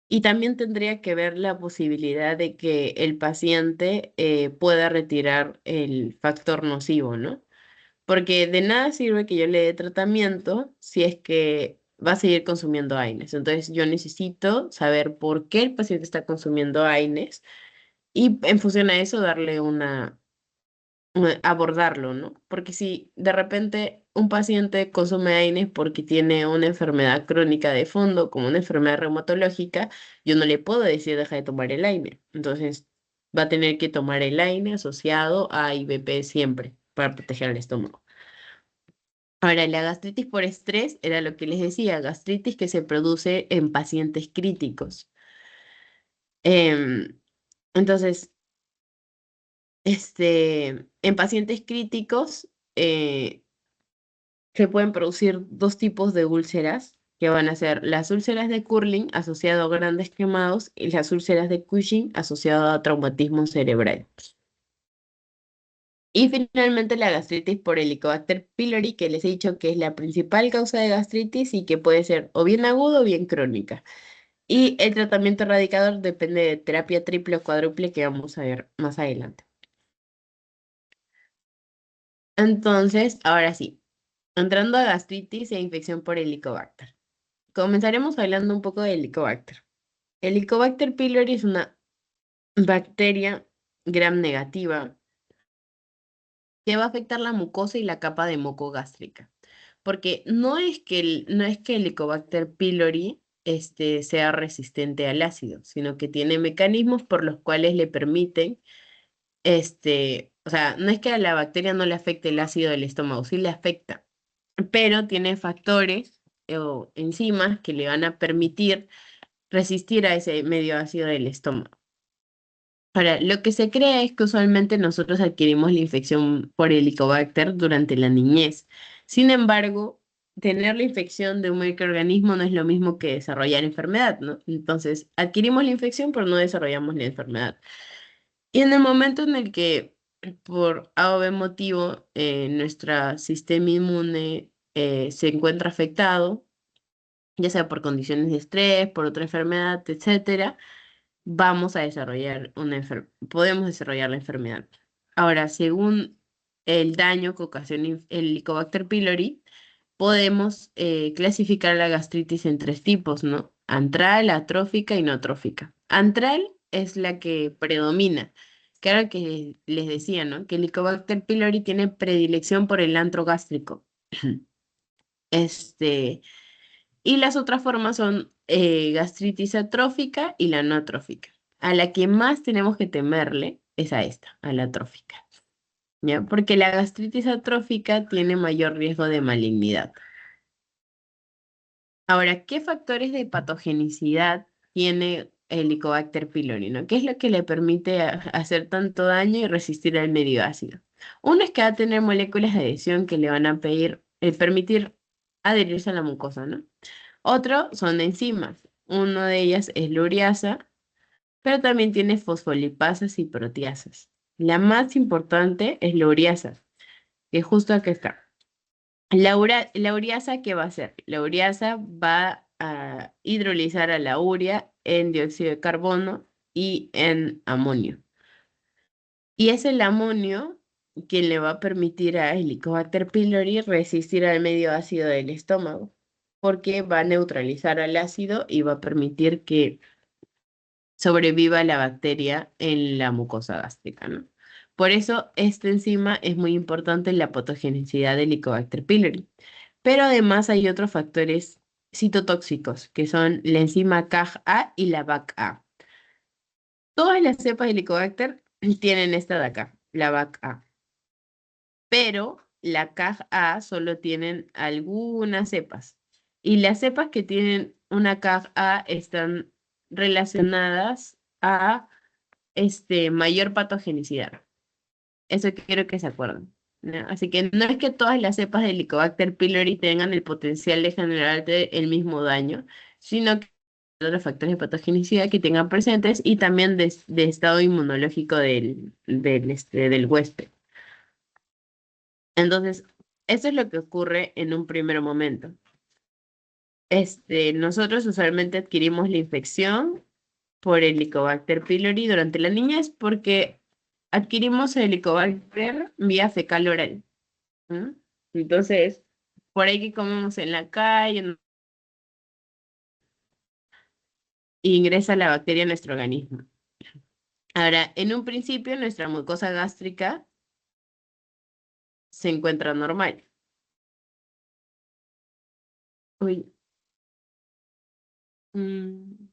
y también tendría que ver la posibilidad de que el paciente pueda retirar el factor nocivo, ¿no? Porque de nada sirve que yo le dé tratamiento si es que va a seguir consumiendo AINES. Entonces, yo necesito saber por qué el paciente está consumiendo AINES y en función a eso darle abordarlo, ¿no? Porque si de repente un paciente consume AINES porque tiene una enfermedad crónica de fondo, como una enfermedad reumatológica, yo no le puedo decir deja de tomar el AINE. Entonces va a tener que tomar el AINE asociado a IVP siempre para proteger el estómago. Ahora, la gastritis por estrés era lo que les decía, gastritis que se produce en pacientes críticos. Em, entonces, en pacientes críticos, se pueden producir dos tipos de úlceras, que van a ser las úlceras de Curling asociado a grandes quemados y las úlceras de Cushing asociado a traumatismo cerebral. Y finalmente la gastritis por Helicobacter pylori, que les he dicho que es la principal causa de gastritis y que puede ser o bien aguda o bien crónica. Y el tratamiento erradicador depende de terapia triple o cuádruple que vamos a ver más adelante. Entonces, ahora sí, entrando a gastritis e infección por Helicobacter. Comenzaremos hablando un poco de Helicobacter. Helicobacter pylori es una bacteria gram negativa que va a afectar la mucosa y la capa de moco gástrica. Porque no es que Helicobacter pylori sea resistente al ácido, sino que tiene mecanismos por los cuales le permiten, o sea, no es que a la bacteria no le afecte el ácido del estómago, sí le afecta, pero tiene factores o enzimas que le van a permitir resistir a ese medio ácido del estómago. Ahora, lo que se cree es que usualmente nosotros adquirimos la infección por Helicobacter durante la niñez. Sin embargo, tener la infección de un microorganismo no es lo mismo que desarrollar enfermedad, ¿no? Entonces, adquirimos la infección, pero no desarrollamos la enfermedad. Y en el momento en el que, por A o B motivo, nuestro sistema inmune se encuentra afectado, ya sea por condiciones de estrés, por otra enfermedad, etcétera, vamos a desarrollar podemos desarrollar la enfermedad. Ahora, según el daño que ocasiona el Helicobacter pylori, podemos clasificar la gastritis en tres tipos, ¿no? Antral, atrófica y no atrófica. Antral es la que predomina. Claro que les decía, ¿no? Que el Helicobacter pylori tiene predilección por el antro gástrico. Este, y las otras formas son gastritis atrófica y la no atrófica. A la que más tenemos que temerle es a esta, a la atrófica, ¿ya? Porque la gastritis atrófica tiene mayor riesgo de malignidad. Ahora, ¿qué factores de patogenicidad tiene el Helicobacter pylori, ¿no? ¿Qué es lo que le permite hacer tanto daño y resistir al medio ácido? Uno es que va a tener moléculas de adhesión que le van a permitir adherirse a la mucosa, ¿no? Otro son enzimas. Uno de ellas es la ureasa, pero también tiene fosfolipasas y proteasas. La más importante es la ureasa, que justo acá está. La ureasa, ¿qué va a hacer? La ureasa va a hidrolizar a la urea en dióxido de carbono y en amonio. Y es el amonio quien le va a permitir a Helicobacter pylori resistir al medio ácido del estómago, porque va a neutralizar al ácido y va a permitir que sobreviva la bacteria en la mucosa gástrica, ¿no? Por eso, esta enzima es muy importante en la patogenicidad del Helicobacter pylori. Pero además hay otros factores citotóxicos, que son la enzima CAG-A y la BAC-A. Todas las cepas de Helicobacter tienen esta de acá, la BAC-A, pero la CAG-A solo tienen algunas cepas. Y las cepas que tienen una CAG-A están relacionadas a mayor patogenicidad. Eso quiero que se acuerden, ¿no? Así que no es que todas las cepas de Helicobacter pylori tengan el potencial de generarte el mismo daño, sino que hay otros factores de patogenicidad que tengan presentes y también de estado inmunológico del huésped. Entonces, eso es lo que ocurre en un primer momento. Nosotros usualmente adquirimos la infección por Helicobacter pylori durante la niñez porque adquirimos el Helicobacter vía fecal oral. ¿Mm? Entonces, por ahí que comemos en la calle, ingresa la bacteria a nuestro organismo. Ahora, en un principio, nuestra mucosa gástrica se encuentra normal. Uy. mm,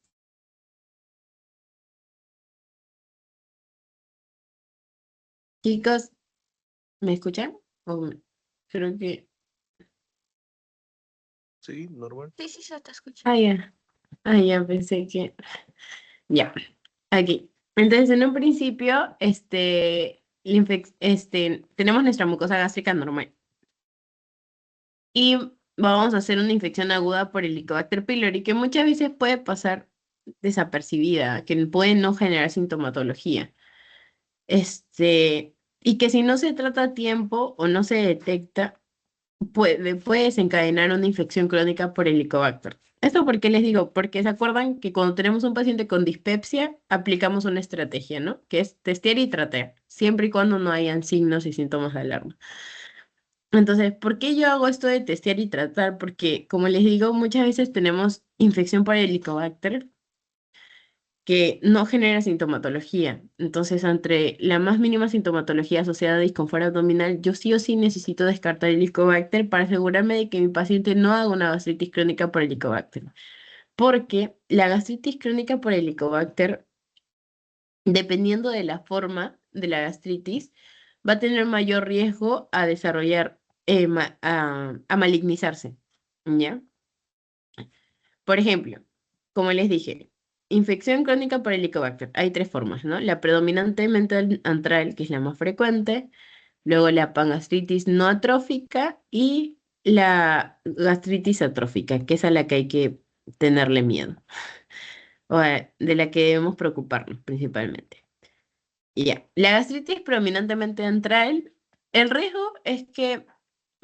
Chicos, ¿me escuchan? Creo que... Sí, normal. Sí, sí, se te escucha. Ya. Ya pensé que... Ya, aquí. Entonces, en un principio, tenemos nuestra mucosa gástrica normal. Y vamos a hacer una infección aguda por Helicobacter pylori, que muchas veces puede pasar desapercibida, que puede no generar sintomatología. Y que si no se trata a tiempo o no se detecta, puede desencadenar una infección crónica por Helicobacter. ¿Esto por qué les digo? Porque se acuerdan que cuando tenemos un paciente con dispepsia, aplicamos una estrategia, ¿no? Que es testear y tratar, siempre y cuando no hayan signos y síntomas de alarma. Entonces, ¿por qué yo hago esto de testear y tratar? Porque, como les digo, muchas veces tenemos infección por Helicobacter que no genera sintomatología. Entonces, entre la más mínima sintomatología asociada a disconfort abdominal, yo sí o sí necesito descartar el Helicobacter para asegurarme de que mi paciente no haga una gastritis crónica por Helicobacter. Porque la gastritis crónica por Helicobacter, dependiendo de la forma de la gastritis, va a tener mayor riesgo a desarrollar, a malignizarse, ¿ya? Por ejemplo, como les dije, infección crónica por Helicobacter. Hay tres formas, ¿no? La predominantemente antral, que es la más frecuente, luego la pangastritis no atrófica y la gastritis atrófica, que es a la que hay que tenerle miedo, de la que debemos preocuparnos principalmente. Y ya, la gastritis predominantemente antral, el riesgo es que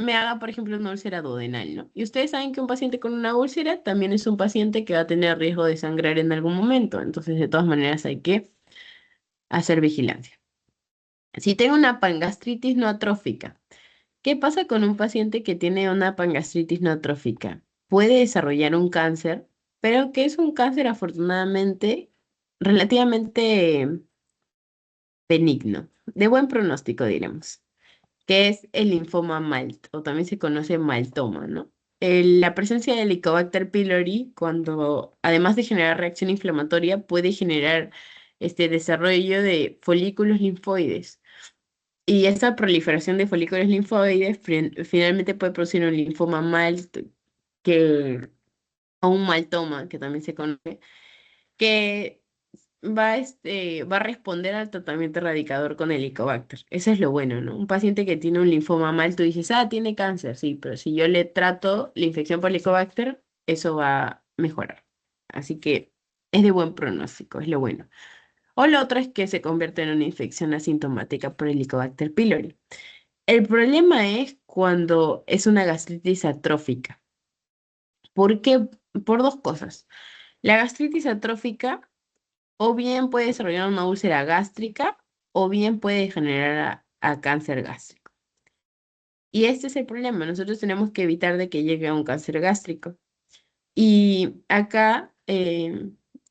me haga, por ejemplo, una úlcera duodenal, ¿no? Y ustedes saben que un paciente con una úlcera también es un paciente que va a tener riesgo de sangrar en algún momento, entonces de todas maneras hay que hacer vigilancia. Si tengo una pangastritis no atrófica, ¿qué pasa con un paciente que tiene una pangastritis no atrófica? Puede desarrollar un cáncer, pero que es un cáncer afortunadamente relativamente benigno, de buen pronóstico, diremos, que es el linfoma MALT, o también se conoce maltoma, ¿no? La presencia de Helicobacter pylori, cuando además de generar reacción inflamatoria, puede generar este desarrollo de folículos linfoides. Y esa proliferación de folículos linfoides finalmente puede producir un linfoma MALT, o un maltoma, que también se conoce, que va a responder al tratamiento erradicador con Helicobacter. Eso es lo bueno, ¿no? Un paciente que tiene un linfoma mal, tú dices, tiene cáncer, sí, pero si yo le trato la infección por Helicobacter, eso va a mejorar. Así que es de buen pronóstico, es lo bueno. O lo otro es que se convierte en una infección asintomática por Helicobacter pylori. El problema es cuando es una gastritis atrófica. ¿Por qué? Por dos cosas. La gastritis atrófica o bien puede desarrollar una úlcera gástrica o bien puede generar a cáncer gástrico. Y este es el problema, nosotros tenemos que evitar de que llegue a un cáncer gástrico. Y acá,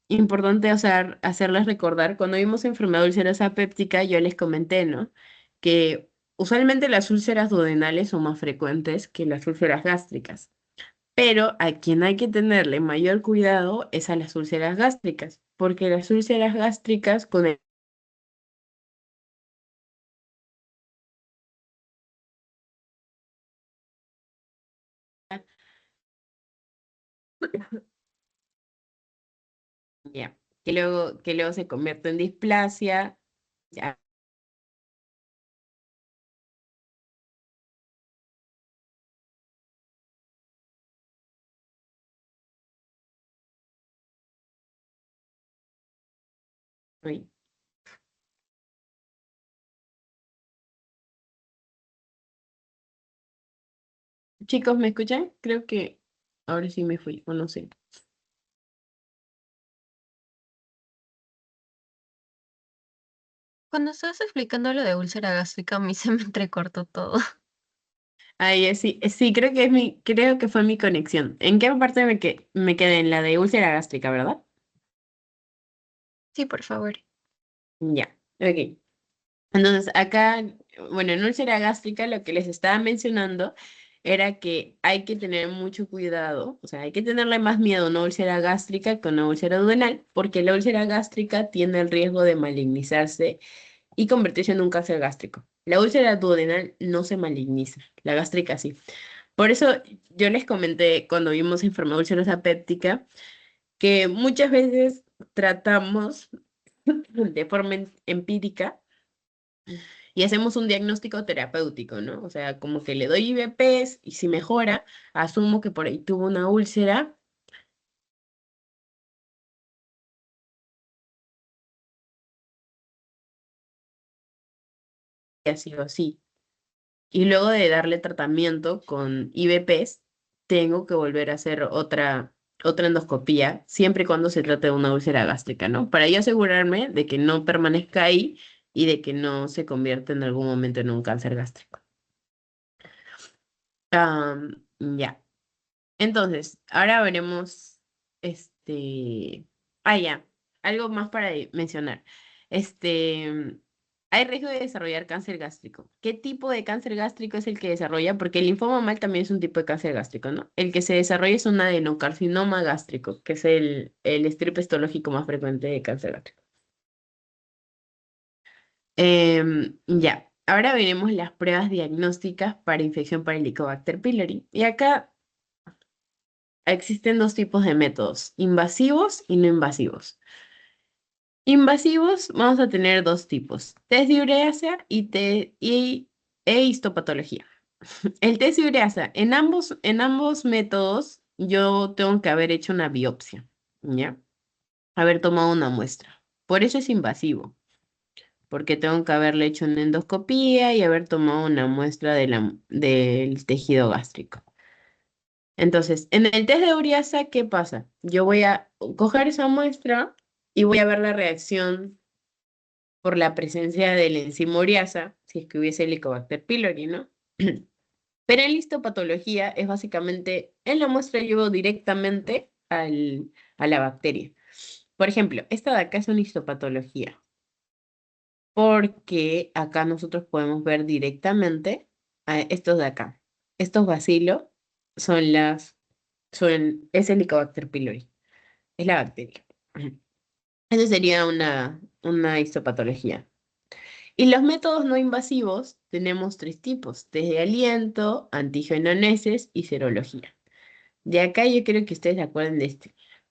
importante, o sea, hacerles recordar, cuando vimos enfermedad ulcerosa péptica, yo les comenté, ¿no? Que usualmente las úlceras duodenales son más frecuentes que las úlceras gástricas. Pero a quien hay que tenerle mayor cuidado es a las úlceras gástricas, porque las úlceras gástricas con el... Ya, que luego se convierte en displasia. Ya, uy. Chicos, ¿me escuchan? Creo que ahora sí me fui, o no sé. Cuando estabas explicando lo de úlcera gástrica, a mí se me entrecortó todo. Ay, sí, sí, creo que fue mi conexión. ¿En qué parte me quedé? En la de úlcera gástrica, ¿verdad? Sí, por favor. Ya, ok. Entonces, acá, bueno, en úlcera gástrica lo que les estaba mencionando era que hay que tener mucho cuidado, o sea, hay que tenerle más miedo a una úlcera gástrica que a una úlcera duodenal, porque la úlcera gástrica tiene el riesgo de malignizarse y convertirse en un cáncer gástrico. La úlcera duodenal no se maligniza, la gástrica sí. Por eso yo les comenté cuando vimos enfermedad ulcerosa péptica que muchas veces tratamos de forma empírica y hacemos un diagnóstico terapéutico, ¿no? O sea, como que le doy IVPs y si mejora, asumo que por ahí tuvo una úlcera y así o así. Y luego de darle tratamiento con IVPs, tengo que volver a hacer otra endoscopía, siempre y cuando se trate de una úlcera gástrica, ¿no? Para yo asegurarme de que no permanezca ahí y de que no se convierta en algún momento en un cáncer gástrico. Ya. Entonces, ahora veremos, ya, algo más para mencionar. Hay riesgo de desarrollar cáncer gástrico. ¿Qué tipo de cáncer gástrico es el que desarrolla? Porque el linfoma mal también es un tipo de cáncer gástrico, ¿no? El que se desarrolla es un adenocarcinoma gástrico, que es el estripe histológico más frecuente de cáncer gástrico. Ya, ahora veremos las pruebas diagnósticas para infección por Helicobacter pylori. Y acá existen dos tipos de métodos, invasivos y no invasivos. Invasivos vamos a tener dos tipos, test de ureasa e histopatología. El test de ureasa, en ambos métodos yo tengo que haber hecho una biopsia, ¿ya? Haber tomado una muestra. Por eso es invasivo, porque tengo que haberle hecho una endoscopía y haber tomado una muestra del tejido gástrico. Entonces, en el test de ureasa, ¿qué pasa? Yo voy a coger esa muestra y voy a ver la reacción por la presencia del enzima ureasa, si es que hubiese Helicobacter pylori, ¿no? Pero en la histopatología es básicamente, en la muestra llevo directamente a la bacteria. Por ejemplo, esta de acá es una histopatología, porque acá nosotros podemos ver directamente a estos de acá. Estos bacilos son es Helicobacter pylori, es la bacteria. Ujú. Esa sería una histopatología. Y los métodos no invasivos tenemos tres tipos, test de aliento, antígeno-neses y serología. De acá yo creo que ustedes se acuerdan de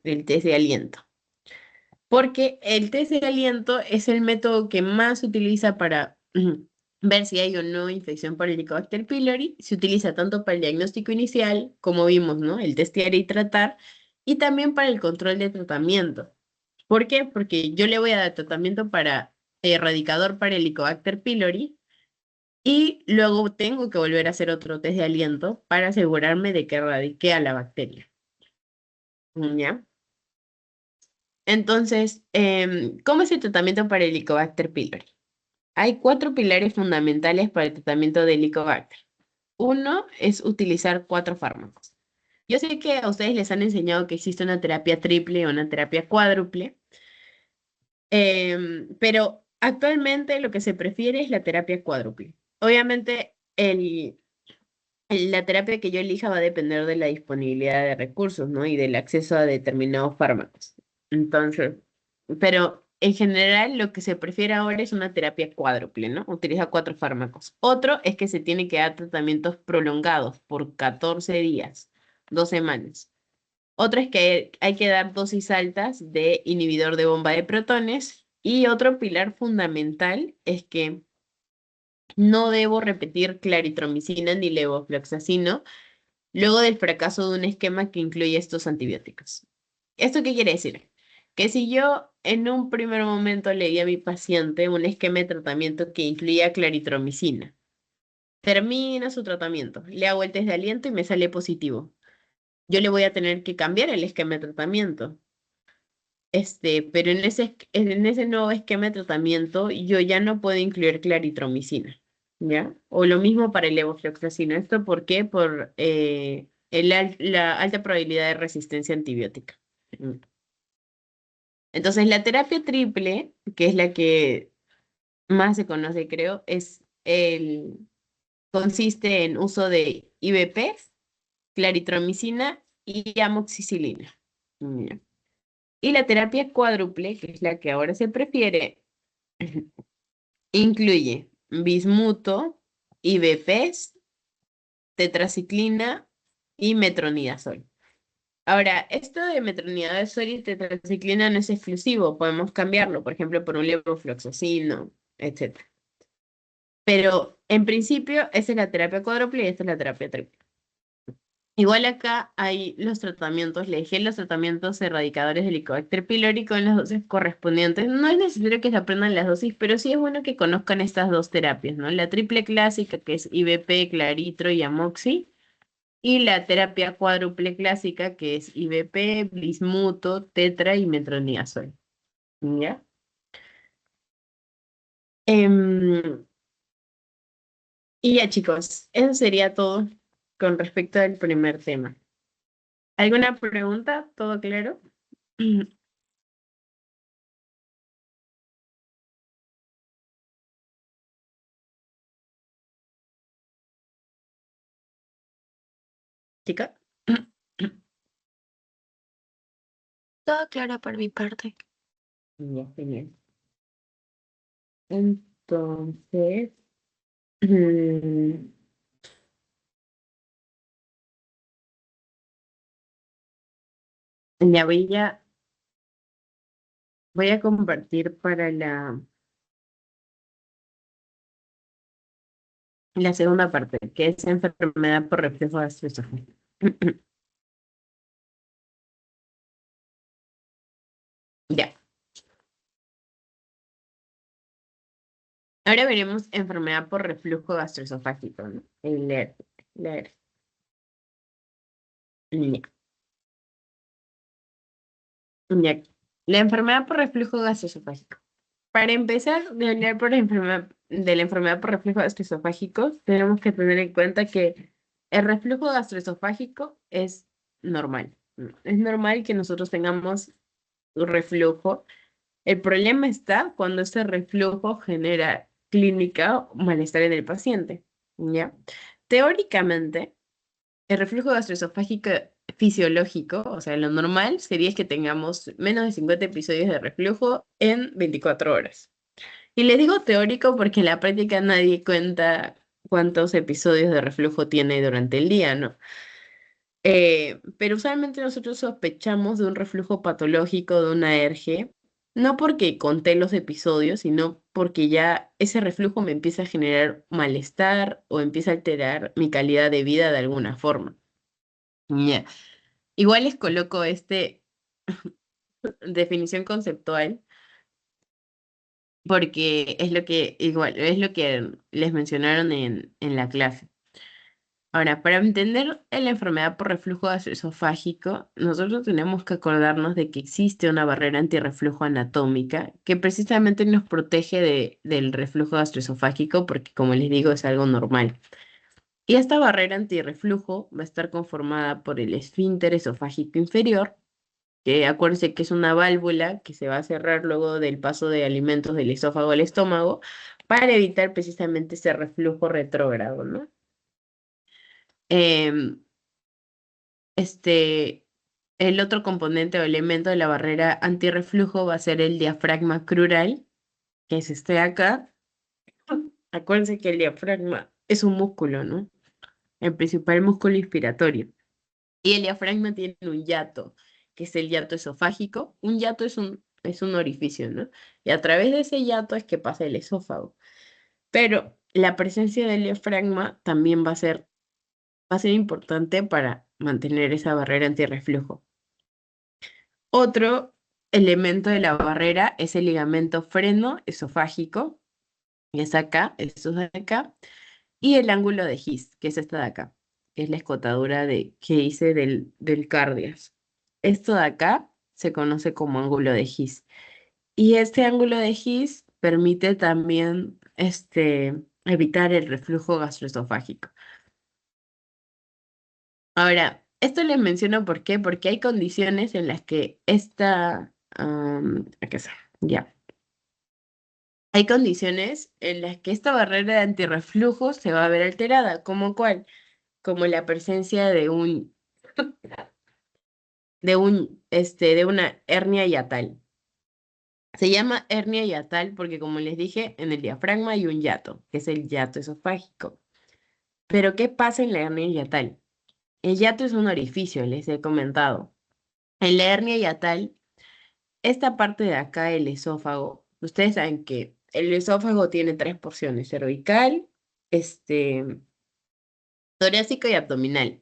del test de aliento. Porque el test de aliento es el método que más se utiliza para ver si hay o no infección por Helicobacter pylori. Se utiliza tanto para el diagnóstico inicial, como vimos, ¿no? El testear y tratar, y también para el control de tratamiento. ¿Por qué? Porque yo le voy a dar tratamiento para erradicador para Helicobacter pylori y luego tengo que volver a hacer otro test de aliento para asegurarme de que erradique a la bacteria. ¿Ya? Entonces, ¿cómo es el tratamiento para Helicobacter pylori? Hay cuatro pilares fundamentales para el tratamiento de Helicobacter. Uno es utilizar cuatro fármacos. Yo sé que a ustedes les han enseñado que existe una terapia triple o una terapia cuádruple, pero actualmente lo que se prefiere es la terapia cuádruple. Obviamente, la terapia que yo elija va a depender de la disponibilidad de recursos, ¿no? Y del acceso a determinados fármacos. Entonces, pero en general lo que se prefiere ahora es una terapia cuádruple, ¿no? Utiliza 4 fármacos. Otro es que se tiene que dar tratamientos prolongados por 14 días, 2 semanas. Otro es que hay que dar dosis altas de inhibidor de bomba de protones. Y otro pilar fundamental es que no debo repetir claritromicina ni levofloxacino luego del fracaso de un esquema que incluye estos antibióticos. ¿Esto qué quiere decir? Que si yo en un primer momento le di a mi paciente un esquema de tratamiento que incluía claritromicina, termina su tratamiento, le hago el test de aliento y me sale positivo. Yo le voy a tener que cambiar el esquema de tratamiento. Pero en ese nuevo esquema de tratamiento yo ya no puedo incluir claritromicina, ¿ya? O lo mismo para el levofloxacino. ¿Esto por qué? Por la alta probabilidad de resistencia antibiótica. Mm. Entonces, la terapia triple, que es la que más se conoce, creo, consiste en uso de IVP, claritromicina y amoxicilina. Ya. Y la terapia cuádruple, que es la que ahora se prefiere, incluye bismuto, IVPs, tetraciclina y metronidazol. Ahora, esto de metronidazol y tetraciclina no es exclusivo, podemos cambiarlo, por ejemplo, por un levofloxacino, etc. Pero en principio, esa es la terapia cuádruple y esta es la terapia triple. Igual acá hay los tratamientos, le dejé los tratamientos erradicadores del Helicobacter pylori con las dosis correspondientes. No es necesario que se aprendan las dosis, pero sí es bueno que conozcan estas dos terapias, ¿no? La triple clásica, que es IVP, claritro y amoxi, y la terapia cuádruple clásica, que es IVP, bismuto, tetra y metronidazol. ¿Ya? Em, y ya, chicos, eso sería todo con respecto al primer tema. ¿Alguna pregunta? ¿Todo claro? Chica. Todo claro por mi parte. Ya, genial. Entonces, mm, ya voy a compartir para la segunda parte, que es enfermedad por reflejo gastroesofágico. Ya. Ahora veremos enfermedad por reflujo gastroesofágico, ¿no? Leer. Ya. Ya. La enfermedad por reflujo gastroesofágico. Para empezar de hablar de la enfermedad por reflujo gastroesofágico, tenemos que tener en cuenta que el reflujo gastroesofágico es normal. ¿No? Es normal que nosotros tengamos un reflujo. El problema está cuando ese reflujo genera clínica o malestar en el paciente. ¿Ya? Teóricamente, el reflujo gastroesofágico fisiológico, o sea, lo normal sería que tengamos menos de 50 episodios de reflujo en 24 horas. Y les digo teórico porque en la práctica nadie cuenta cuántos episodios de reflujo tiene durante el día, ¿no? Pero usualmente nosotros sospechamos de un reflujo patológico, de una ERG, no porque conté los episodios, sino porque ya ese reflujo me empieza a generar malestar o empieza a alterar mi calidad de vida de alguna forma. Ya. Igual les coloco definición conceptual porque es lo que les mencionaron en la clase. Ahora, para entender la enfermedad por reflujo gastroesofágico, nosotros tenemos que acordarnos de que existe una barrera antirreflujo anatómica que precisamente nos protege del reflujo gastroesofágico porque, como les digo, es algo normal. Y esta barrera antirreflujo va a estar conformada por el esfínter esofágico inferior, que acuérdense que es una válvula que se va a cerrar luego del paso de alimentos del esófago al estómago para evitar precisamente ese reflujo retrógrado, ¿no? Em, este, el otro componente o elemento de la barrera antirreflujo va a ser el diafragma crural, que es este de acá. Acuérdense que el diafragma es un músculo, ¿no? El principal músculo inspiratorio. Y el diafragma tiene un hiato, que es el hiato esofágico. Un hiato es un orificio, ¿no? Y a través de ese hiato es que pasa el esófago. Pero la presencia del diafragma también va a ser importante para mantener esa barrera antirreflujo. Otro elemento de la barrera es el ligamento freno esofágico, que es acá, esto es de acá, y el ángulo de His, que es esta de acá, que es la escotadura que hice del cardias. Esto de acá se conoce como ángulo de His. Y este ángulo de His permite también evitar el reflujo gastroesofágico. Ahora, esto les menciono ¿por qué? Porque hay condiciones en las que acá está, ya. Hay condiciones en las que esta barrera de antirreflujo se va a ver alterada, ¿como cuál? Como la presencia de una hernia hiatal. Se llama hernia hiatal porque, como les dije, en el diafragma hay un hiato, que es el hiato esofágico. Pero, ¿qué pasa en la hernia hiatal? El hiato es un orificio, les he comentado. En la hernia hiatal, esta parte de acá, el esófago, ustedes saben que el esófago tiene tres porciones: cervical, torácico y abdominal.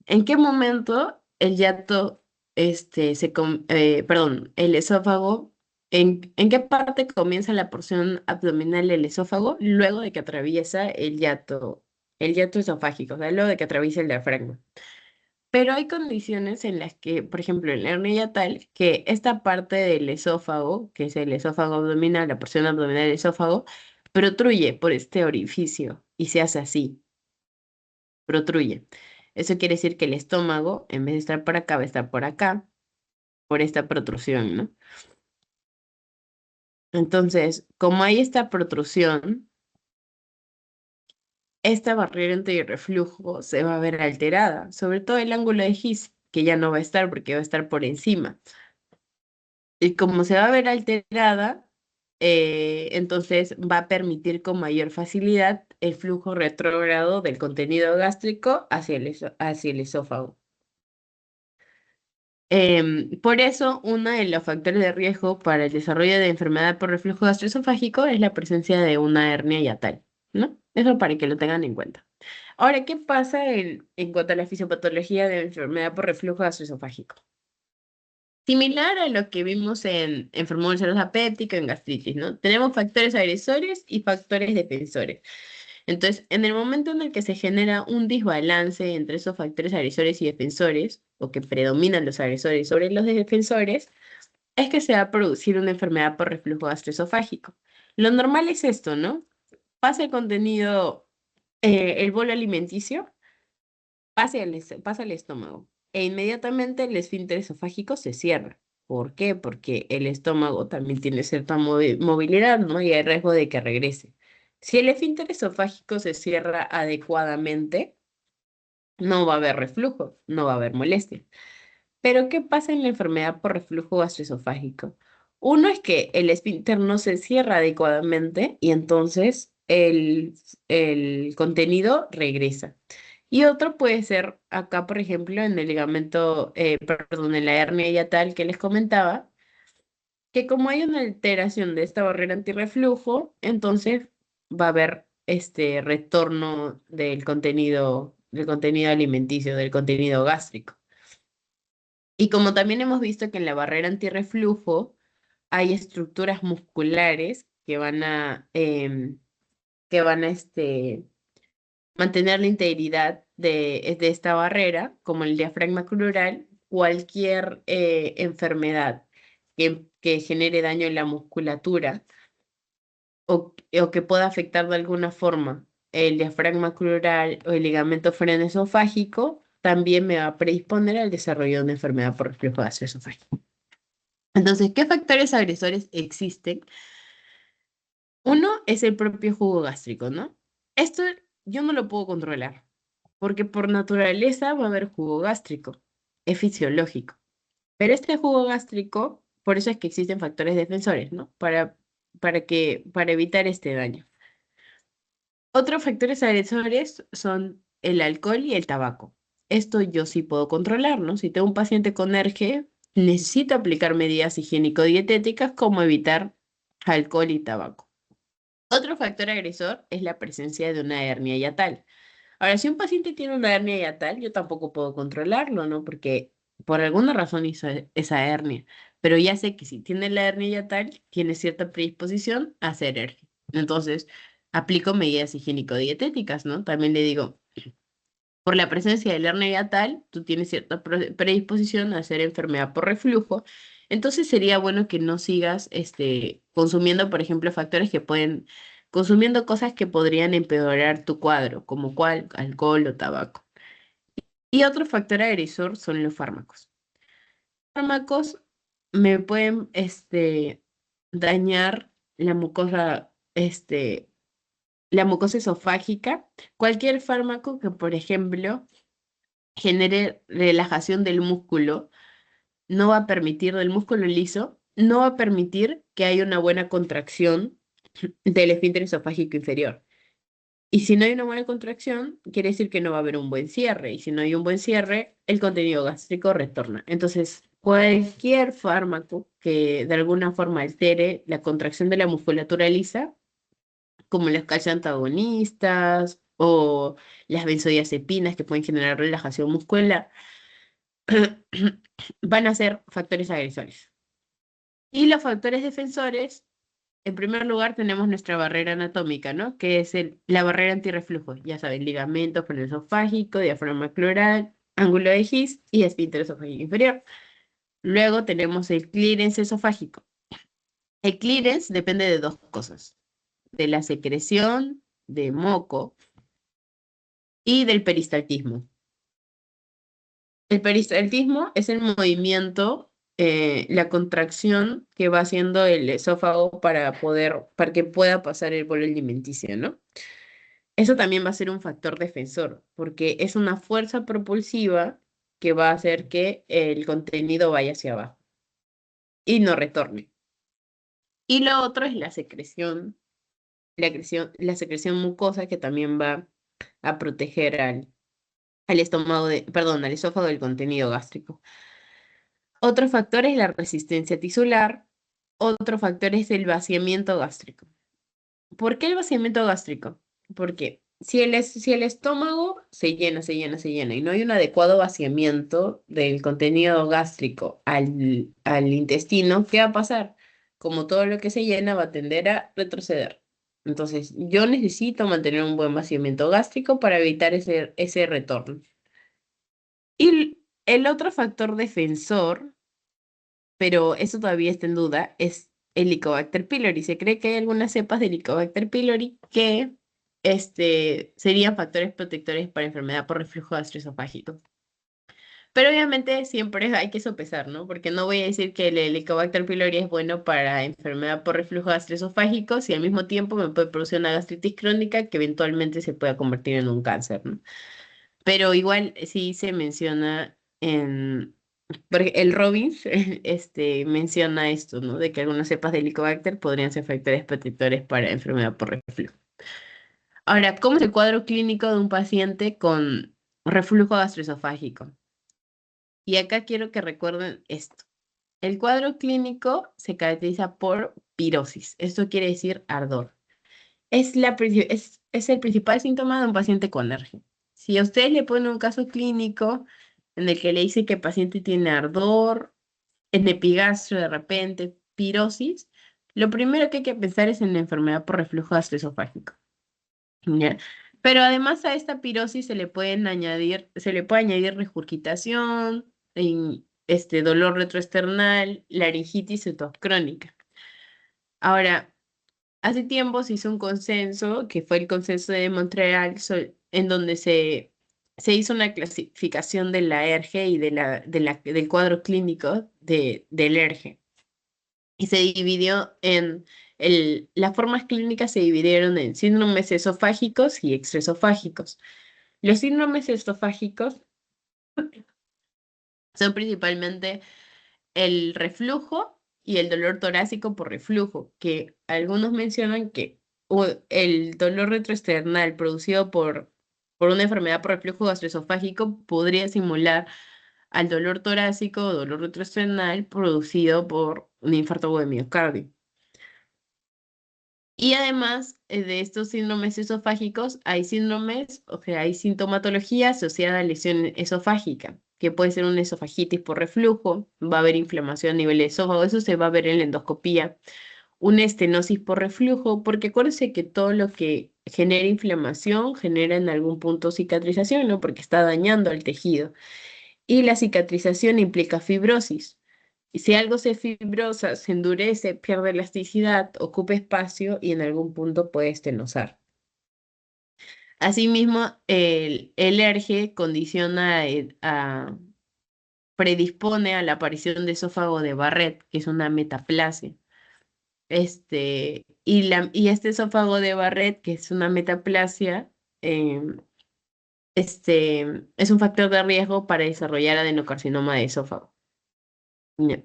¿En qué momento el hiato, perdón, el esófago, en qué parte comienza la porción abdominal del esófago luego de que atraviesa el hiato esofágico, o sea, luego de que atraviesa el diafragma? Pero hay condiciones en las que, por ejemplo, en la hernia hiatal, que esta parte del esófago, que es el esófago abdominal, la porción abdominal del esófago, protruye por este orificio y se hace así, protruye. Eso quiere decir que el estómago, en vez de estar por acá, va a estar por acá, por esta protrusión, ¿no? Entonces, como hay esta protrusión, esta barrera antirreflujo se va a ver alterada, sobre todo el ángulo de His, que ya no va a estar porque va a estar por encima. Y como se va a ver alterada, entonces va a permitir con mayor facilidad el flujo retrógrado del contenido gástrico hacia el esófago. Por eso, uno de los factores de riesgo para el desarrollo de enfermedad por reflujo gastroesofágico es la presencia de una hernia hiatal, ¿no? Eso para que lo tengan en cuenta. Ahora, ¿qué pasa en cuanto a la fisiopatología de enfermedad por reflujo gastroesofágico? Similar a lo que vimos en enfermedad ulcerosa péptica, en gastritis, ¿no? Tenemos factores agresores y factores defensores. Entonces, en el momento en el que se genera un desbalance entre esos factores agresores y defensores, o que predominan los agresores sobre los defensores, es que se va a producir una enfermedad por reflujo gastroesofágico. Lo normal es esto, ¿no? Pasa el contenido, el bolo alimenticio, pasa al estómago e inmediatamente el esfínter esofágico se cierra. ¿Por qué? Porque el estómago también tiene cierta movilidad, ¿no? Y hay riesgo de que regrese. Si el esfínter esofágico se cierra adecuadamente, no va a haber reflujo, no va a haber molestia. Pero ¿qué pasa en la enfermedad por reflujo gastroesofágico? Uno es que el esfínter no se cierra adecuadamente y entonces el contenido regresa. Y otro puede ser acá, por ejemplo, en el ligamento, perdón, en la hernia hiatal que les comentaba, que como hay una alteración de esta barrera antirreflujo, entonces va a haber este retorno del contenido alimenticio, del contenido gástrico. Y como también hemos visto que en la barrera antirreflujo hay estructuras musculares que van a mantener la integridad de esta barrera, como el diafragma crural, cualquier enfermedad que genere daño en la musculatura o que pueda afectar de alguna forma el diafragma crural o el ligamento esofágico, también me va a predisponer al desarrollo de una enfermedad por reflujo gastroesofágico. Entonces, ¿qué factores agresores existen? Uno es el propio jugo gástrico, ¿no? Esto yo no lo puedo controlar. porque por naturaleza va a haber jugo gástrico, es fisiológico. Pero este jugo gástrico, por eso es que existen factores defensores, ¿no? Para evitar este daño. Otros factores agresores son el alcohol y el tabaco. Esto yo sí puedo controlar, ¿no? Si tengo un paciente con ERGE, necesito aplicar medidas higiénico-dietéticas como evitar alcohol y tabaco. Otro factor agresor es la presencia de una hernia hiatal. Ahora, si un paciente tiene una hernia hiatal, yo tampoco puedo controlarlo, ¿no? Porque por alguna razón hizo esa hernia. Pero ya sé que si tiene la hernia hiatal, tiene cierta predisposición a hacer hernia. Entonces, aplico medidas higiénico-dietéticas, ¿no? También le digo, por la presencia de la hernia hiatal, tú tienes cierta predisposición a hacer enfermedad por reflujo. Entonces, sería bueno que no sigas consumiendo, por ejemplo, factores que pueden consumiendo cosas que podrían empeorar tu cuadro, como cual alcohol o tabaco. Y otro factor agresor son los fármacos. Fármacos me pueden dañar la mucosa esofágica. Cualquier fármaco que, por ejemplo, genere relajación del músculo, no va a permitir, del músculo liso, no va a permitir que haya una buena contracción del esfínter esofágico inferior. Y si no hay una buena contracción, quiere decir que no va a haber un buen cierre. Y si no hay un buen cierre, el contenido gástrico retorna. Entonces, cualquier fármaco que de alguna forma altere la contracción de la musculatura lisa, como los calcio-antagonistas o las benzodiazepinas que pueden generar relajación muscular, van a ser factores agresores. Y los factores defensores, en primer lugar, tenemos nuestra barrera anatómica, ¿no? Que es la barrera antirreflujo. Ya saben, ligamento esofágico, diafragma cloral, ángulo de His y esfínter esofágico inferior. Luego tenemos el clearance esofágico. El clearance depende de dos cosas, de la secreción de moco y del peristaltismo. El peristaltismo es el movimiento, la contracción que va haciendo el esófago para que pueda pasar el bolo alimenticio, ¿no? Eso también va a ser un factor defensor, porque es una fuerza propulsiva que va a hacer que el contenido vaya hacia abajo y no retorne. Y lo otro es la secreción mucosa que también va a proteger al estómago al esófago del contenido gástrico. Otro factor es la resistencia tisular. Otro factor es el vaciamiento gástrico. ¿Por qué el vaciamiento gástrico? Porque si el estómago se llena y no hay un adecuado vaciamiento del contenido gástrico al intestino, ¿qué va a pasar? Como todo lo que se llena va a tender a retroceder. Entonces, yo necesito mantener un buen vaciamiento gástrico para evitar ese retorno. Y el otro factor defensor, pero eso todavía está en duda, es el Helicobacter pylori. Se cree que hay algunas cepas de Helicobacter pylori que serían factores protectores para enfermedad por reflujo gastroesofágico. Pero obviamente siempre hay que sopesar, ¿no? Porque no voy a decir que el Helicobacter pylori es bueno para enfermedad por reflujo gastroesofágico si al mismo tiempo me puede producir una gastritis crónica que eventualmente se pueda convertir en un cáncer, ¿no? Pero igual sí se menciona porque el Robbins menciona esto, ¿no? De que algunas cepas de Helicobacter podrían ser factores protectores para enfermedad por reflujo. Ahora, ¿cómo es el cuadro clínico de un paciente con reflujo gastroesofágico? Y acá quiero que recuerden esto. El cuadro clínico se caracteriza por pirosis. Esto quiere decir ardor. Es el principal síntoma de un paciente con alergia. Si a usted le pone un caso clínico en el que le dice que el paciente tiene ardor, en epigastrio de repente, pirosis, lo primero que hay que pensar es en la enfermedad por reflujo gastroesofágico. ¿Ya? Pero además a esta pirosis se le puede añadir regurgitación, dolor retroesternal, laringitis y tos crónica. Ahora, hace tiempo se hizo un consenso, que fue el consenso de Montreal, en donde se hizo una clasificación de la ERGE y del cuadro clínico del ERGE. Y se dividió las formas clínicas se dividieron en síndromes esofágicos y extraesofágicos. Los síndromes esofágicos son principalmente el reflujo y el dolor torácico por reflujo, que algunos mencionan que el dolor retroesternal producido por una enfermedad por reflujo gastroesofágico podría simular al dolor torácico o dolor retroesternal producido por un infarto de miocardio. Y además de estos síndromes esofágicos, hay síndromes, o sea, hay sintomatología asociada a lesión esofágica, que puede ser una esofagitis por reflujo, va a haber inflamación a nivel de esófago, eso se va a ver en la endoscopía, una estenosis por reflujo, porque acuérdense que todo lo que genera inflamación genera en algún punto cicatrización, ¿no? Porque está dañando al tejido. Y la cicatrización implica fibrosis. Y si algo se fibrosa, se endurece, pierde elasticidad, ocupa espacio y en algún punto puede estenosar. Asimismo, el ERGE condiciona, predispone a la aparición de esófago de Barrett, que es una metaplasia. Y este esófago de Barrett, que es una metaplasia, em, es un factor de riesgo para desarrollar adenocarcinoma de esófago. Ya.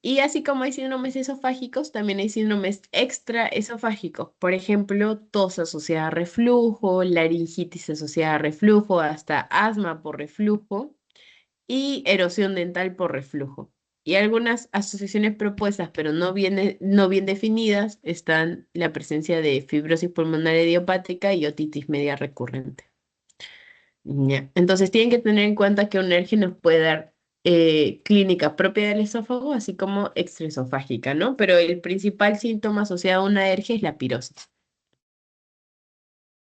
Y así como hay síndromes esofágicos, también hay síndromes extraesofágicos. Por ejemplo, tos asociada a reflujo, laringitis asociada a reflujo, hasta asma por reflujo y erosión dental por reflujo. Y algunas asociaciones propuestas, pero no bien definidas, están la presencia de fibrosis pulmonar idiopática y otitis media recurrente. Ya. Entonces tienen que tener en cuenta que un ERGE nos puede dar clínica propia del esófago, así como extraesofágica, ¿no? Pero el principal síntoma asociado a una ERGE es la pirosis.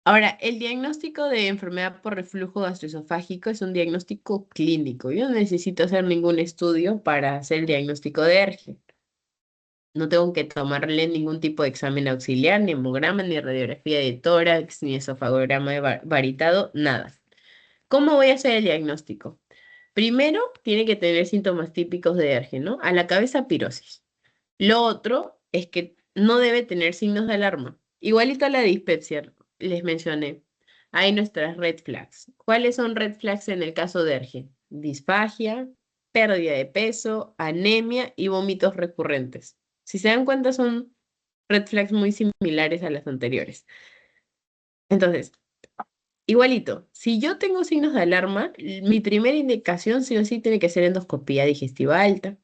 Ahora, el diagnóstico de enfermedad por reflujo gastroesofágico es un diagnóstico clínico. Yo no necesito hacer ningún estudio para hacer el diagnóstico de ERGE. No tengo que tomarle ningún tipo de examen auxiliar, ni hemograma, ni radiografía de tórax, ni esofagograma de varitado, nada. ¿Cómo voy a hacer el diagnóstico? Primero, tiene que tener síntomas típicos de ERGE, ¿no? A la cabeza, pirosis. Lo otro es que no debe tener signos de alarma. Igualito a la dispepsia, les mencioné. Hay nuestras red flags. ¿Cuáles son red flags en el caso de ERGE? Disfagia, pérdida de peso, anemia y vómitos recurrentes. Si se dan cuenta, son red flags muy similares a las anteriores. Entonces, igualito, si yo tengo signos de alarma, mi primera indicación sí o sí tiene que ser endoscopía digestiva alta.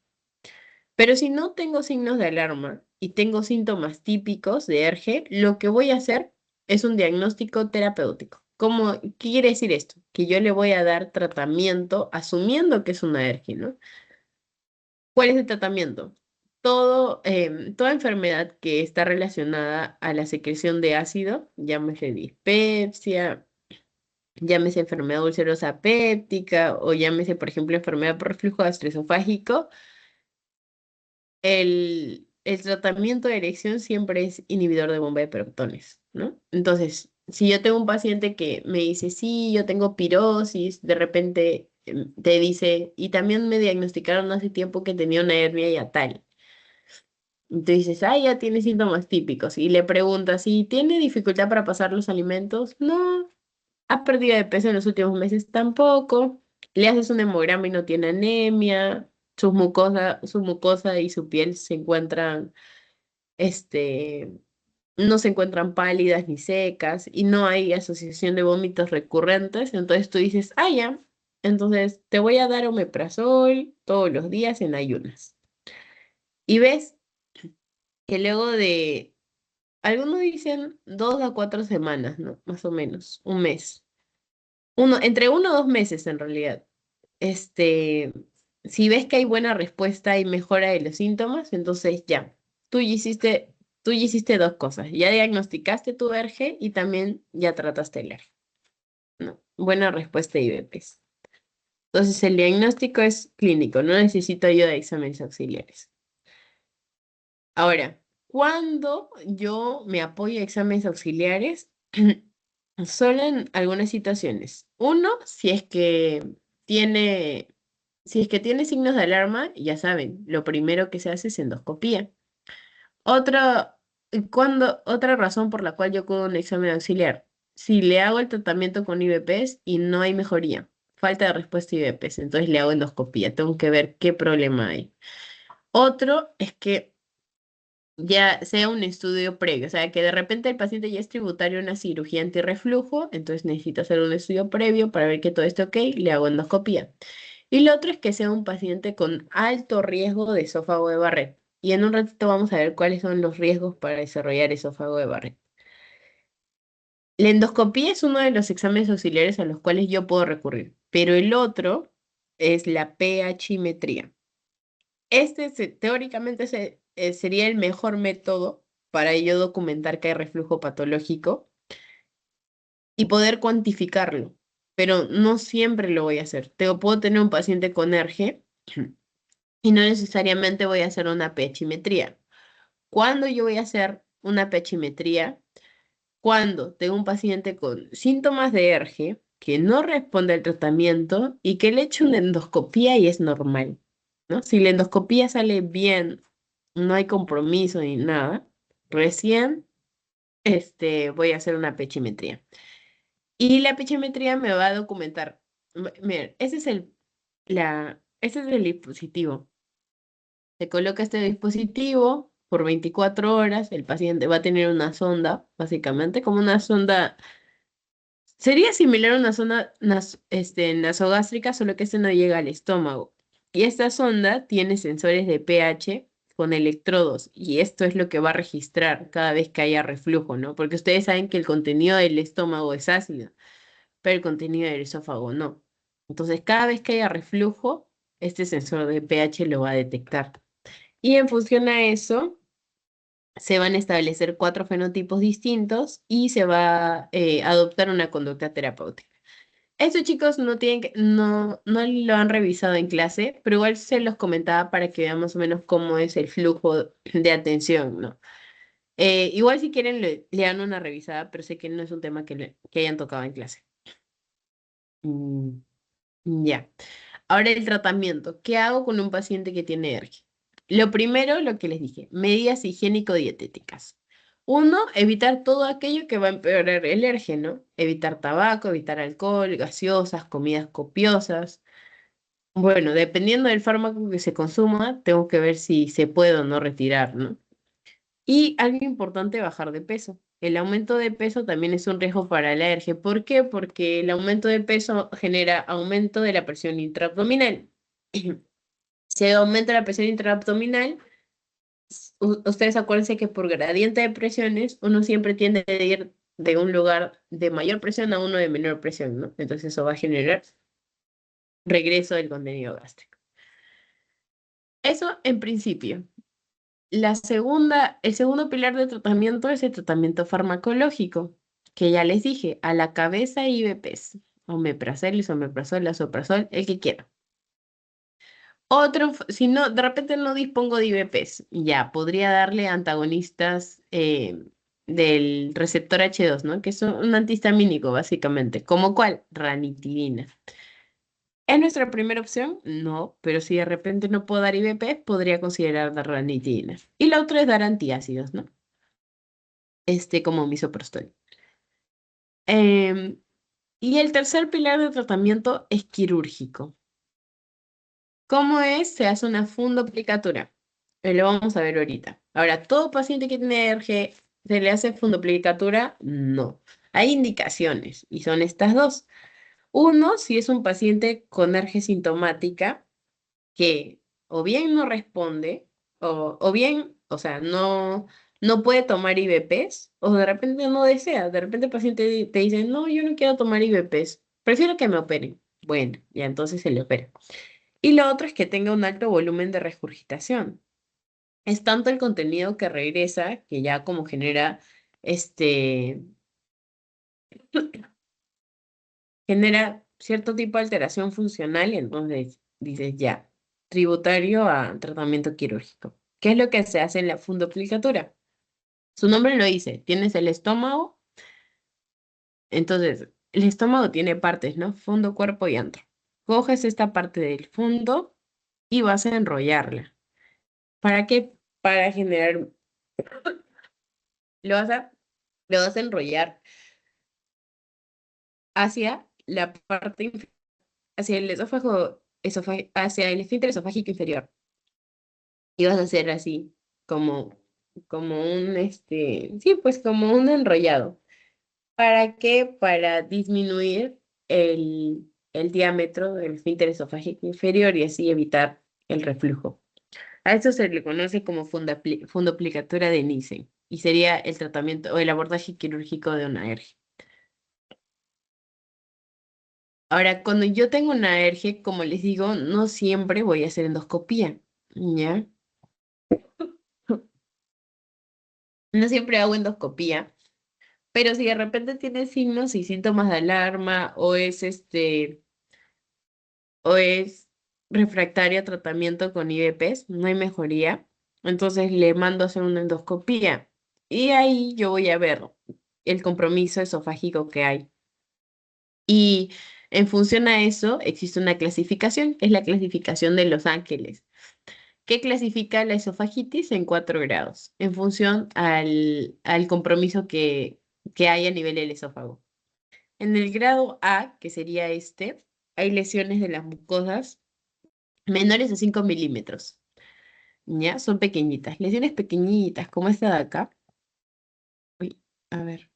Pero si no tengo signos de alarma y tengo síntomas típicos de ERGE, lo que voy a hacer es un diagnóstico terapéutico. ¿Qué quiere decir esto? Que yo le voy a dar tratamiento asumiendo que es una ERGE, ¿no? ¿Cuál es el tratamiento? Toda enfermedad que está relacionada a la secreción de ácido, llámese dispepsia, llámese enfermedad ulcerosa péptica o llámese, por ejemplo, enfermedad por reflujo gastroesofágico, el tratamiento de erección siempre es inhibidor de bomba de protones, ¿no? Entonces, si yo tengo un paciente que me dice, sí, yo tengo pirosis, de repente te dice, y también me diagnosticaron hace tiempo que tenía una hernia yatal. Y tú dices, ah, ya tiene síntomas típicos. Y le preguntas, ¿y tiene dificultad para pasar los alimentos? No. ¿Ha perdido de peso en los últimos meses? Tampoco. Le haces un hemograma y no tiene anemia. Su mucosa y su piel este, no se encuentran pálidas ni secas y no hay asociación de vómitos recurrentes. Entonces tú dices, ah, ya. Entonces te voy a dar omeprazol todos los días en ayunas. Y ves que luego de, algunos dicen 2 a 4 semanas, ¿no? Más o menos, un mes. Entre 1 o 2 meses en realidad. Este, si ves que hay buena respuesta y mejora de los síntomas, entonces ya, tú ya hiciste dos cosas. Ya diagnosticaste tu ERGE y también ya trataste el ERGE, ¿no? Buena respuesta y IBPs. Entonces el diagnóstico es clínico, no necesito yo de exámenes auxiliares. Ahora, cuando yo me apoyo a exámenes auxiliares, solo en algunas situaciones. Uno, tiene, si es que tiene signos de alarma, ya saben, lo primero que se hace es endoscopía. Otra razón por la cual yo acudo a un examen auxiliar. si le hago el tratamiento con IVPs y no hay mejoría, falta de respuesta a IVPs, entonces le hago endoscopía, tengo que ver qué problema hay. Otro es que ya sea un estudio previo, o sea, que de repente el paciente ya es tributario a una cirugía antirreflujo, entonces necesito hacer un estudio previo para ver que todo esté ok, le hago endoscopía. Y lo otro es que sea un paciente con alto riesgo de esófago de Barrett. Y en un ratito vamos a ver cuáles son los riesgos para desarrollar esófago de Barrett. La endoscopía es uno de los exámenes auxiliares a los cuales yo puedo recurrir, pero el otro es la pHimetría. Teóricamente sería el mejor método para yo documentar que hay reflujo patológico y poder cuantificarlo, pero no siempre lo voy a hacer. Puedo tener un paciente con ERGE y no necesariamente voy a hacer una pHimetría. ¿Cuándo yo voy a hacer una pHimetría? Cuando tengo un paciente con síntomas de ERGE que no responde al tratamiento y que le he hecho una endoscopía y es normal, ¿no? Si la endoscopía sale bien, no hay compromiso ni nada, recién voy a hacer una pechimetría. Y la pechimetría me va a documentar. Miren, ese es el dispositivo. Se coloca este dispositivo por 24 horas, el paciente va a tener una sonda, básicamente como una sonda. Sería similar a una sonda nasogástrica, solo que este no llega al estómago. Y esta sonda tiene sensores de pH con electrodos, y esto es lo que va a registrar cada vez que haya reflujo, ¿no? Porque ustedes saben que el contenido del estómago es ácido, pero el contenido del esófago no. Entonces, cada vez que haya reflujo, este sensor de pH lo va a detectar. Y en función a eso, se van a establecer 4 fenotipos distintos y se va a adoptar una conducta terapéutica. Esto, chicos, no lo han revisado en clase, pero igual se los comentaba para que vean más o menos cómo es el flujo de atención, ¿no? Igual si quieren le dan una revisada, pero sé que no es un tema que hayan tocado en clase. Mm, ya. Ahora el tratamiento. ¿Qué hago con un paciente que tiene ERGE? Lo primero, lo que les dije, medidas higiénico-dietéticas. Uno, evitar todo aquello que va a empeorar el ERGE, ¿no? Evitar tabaco, evitar alcohol, gaseosas, comidas copiosas. Bueno, dependiendo del fármaco que se consuma, tengo que ver si se puede o no retirar, ¿no? Y algo importante, bajar de peso. El aumento de peso también es un riesgo para la alergia. ¿Por qué? Porque el aumento de peso genera aumento de la presión intraabdominal. Si aumenta la presión intraabdominal, ustedes acuérdense que por gradiente de presiones uno siempre tiende a ir de un lugar de mayor presión a uno de menor presión, ¿no? Entonces eso va a generar regreso del contenido gástrico. Eso en principio. El segundo pilar de tratamiento es el tratamiento farmacológico, que ya les dije, a la cabeza IVPs, omeprazol, isomeprazol, lansoprazol, el que quiera. Si no, de repente no dispongo de IVPs, ya, podría darle antagonistas del receptor H2, ¿no? Que es un antihistamínico, básicamente. ¿Como cuál? Ranitidina. ¿Es nuestra primera opción? No, pero si de repente no puedo dar IVP, podría considerar dar ranitidina. Y la otra es dar antiácidos, ¿no? Como misoprostol. Em, y el tercer pilar de tratamiento es quirúrgico. ¿Cómo es? Se hace una fundoplicatura. Lo vamos a ver ahorita. Ahora, ¿todo paciente que tiene ERGE se le hace fundoplicatura? No. Hay indicaciones y son estas dos. Uno, si es un paciente con ERGE sintomática, que o bien no responde, o bien, o sea, no puede tomar IVPs, o de repente no desea. De repente el paciente te dice, no, yo no quiero tomar IVPs, prefiero que me operen. Bueno, ya entonces se le opera. Y lo otro es que tenga un alto volumen de regurgitación. Es tanto el contenido que regresa, que ya como genera cierto tipo de alteración funcional, y entonces dices ya, tributario a tratamiento quirúrgico. ¿Qué es lo que se hace en la fundoplicatura? Su nombre lo dice, tienes el estómago, entonces el estómago tiene partes, ¿no? Fondo, cuerpo y antro. Coges esta parte del fondo y vas a enrollarla. ¿Para qué? Para generar, lo vas a enrollar hacia la parte, hacia el esófago, hacia el esfínter esofágico inferior. Y vas a hacer así, como, como un, sí, pues como un enrollado. ¿Para qué? Para disminuir el diámetro del esfínter esofágico inferior y así evitar el reflujo. A eso se le conoce como fundoplicatura de Nissen y sería el tratamiento o el abordaje quirúrgico de una alergia. Ahora, cuando yo tengo una alergia, como les digo, no siempre voy a hacer endoscopía, ¿ya? No siempre hago endoscopía, pero si de repente tiene signos y síntomas de alarma o es refractario a tratamiento con IVPs, no hay mejoría, entonces le mando a hacer una endoscopía y ahí yo voy a ver el compromiso esofágico que hay. Y en función a eso existe una clasificación, es la clasificación de Los Ángeles, que clasifica la esofagitis en 4 grados, en función al compromiso que hay a nivel del esófago. En el grado A, que sería hay lesiones de las mucosas menores a 5 milímetros, ¿ya? Son pequeñitas, lesiones pequeñitas, como esta de acá. Uy, a ver,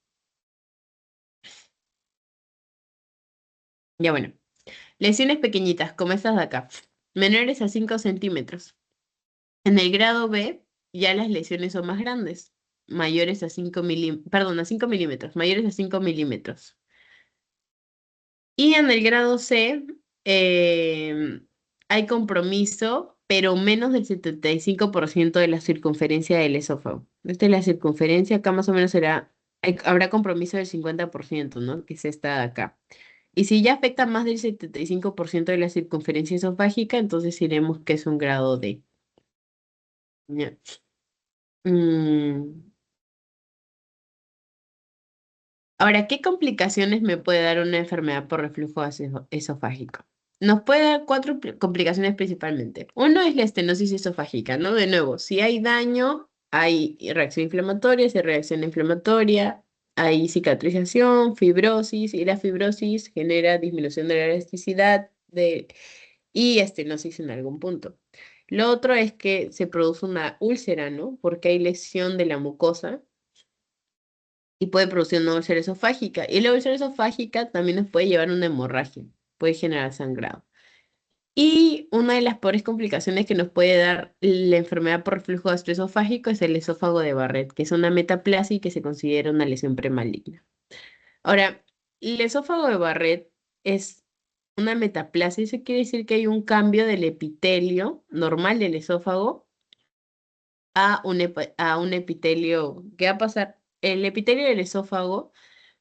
ya bueno. Lesiones pequeñitas, como estas de acá, menores a 5 centímetros. En el grado B, ya las lesiones son más grandes, mayores a 5 perdón, a 5 milímetros, mayores a 5 milímetros. Y en el grado C, hay compromiso, pero menos del 75% de la circunferencia del esófago. Esta es la circunferencia, acá más o menos habrá compromiso del 50%, ¿no? Que es esta de acá. Y si ya afecta más del 75% de la circunferencia esofágica, entonces diremos que es un grado D. Ya. Mm, Ahora, ¿qué complicaciones me puede dar una enfermedad por reflujo esofágico? Nos puede dar cuatro complicaciones principalmente. Uno es la estenosis esofágica, ¿no? De nuevo, si hay daño, hay reacción inflamatoria, si hay reacción inflamatoria, hay cicatrización, fibrosis, y la fibrosis genera disminución de la elasticidad y estenosis en algún punto. Lo otro es que se produce una úlcera, ¿no? Porque hay lesión de la mucosa y puede producir una úlcera esofágica. Y la úlcera esofágica también nos puede llevar a una hemorragia, puede generar sangrado. Y una de las peores complicaciones que nos puede dar la enfermedad por reflujo gastroesofágico es el esófago de Barrett, que es una metaplasia y que se considera una lesión premaligna. Ahora, el esófago de Barrett es una metaplasia, eso quiere decir que hay un cambio del epitelio normal del esófago a un epitelio. ¿Qué va a pasar? El epitelio del esófago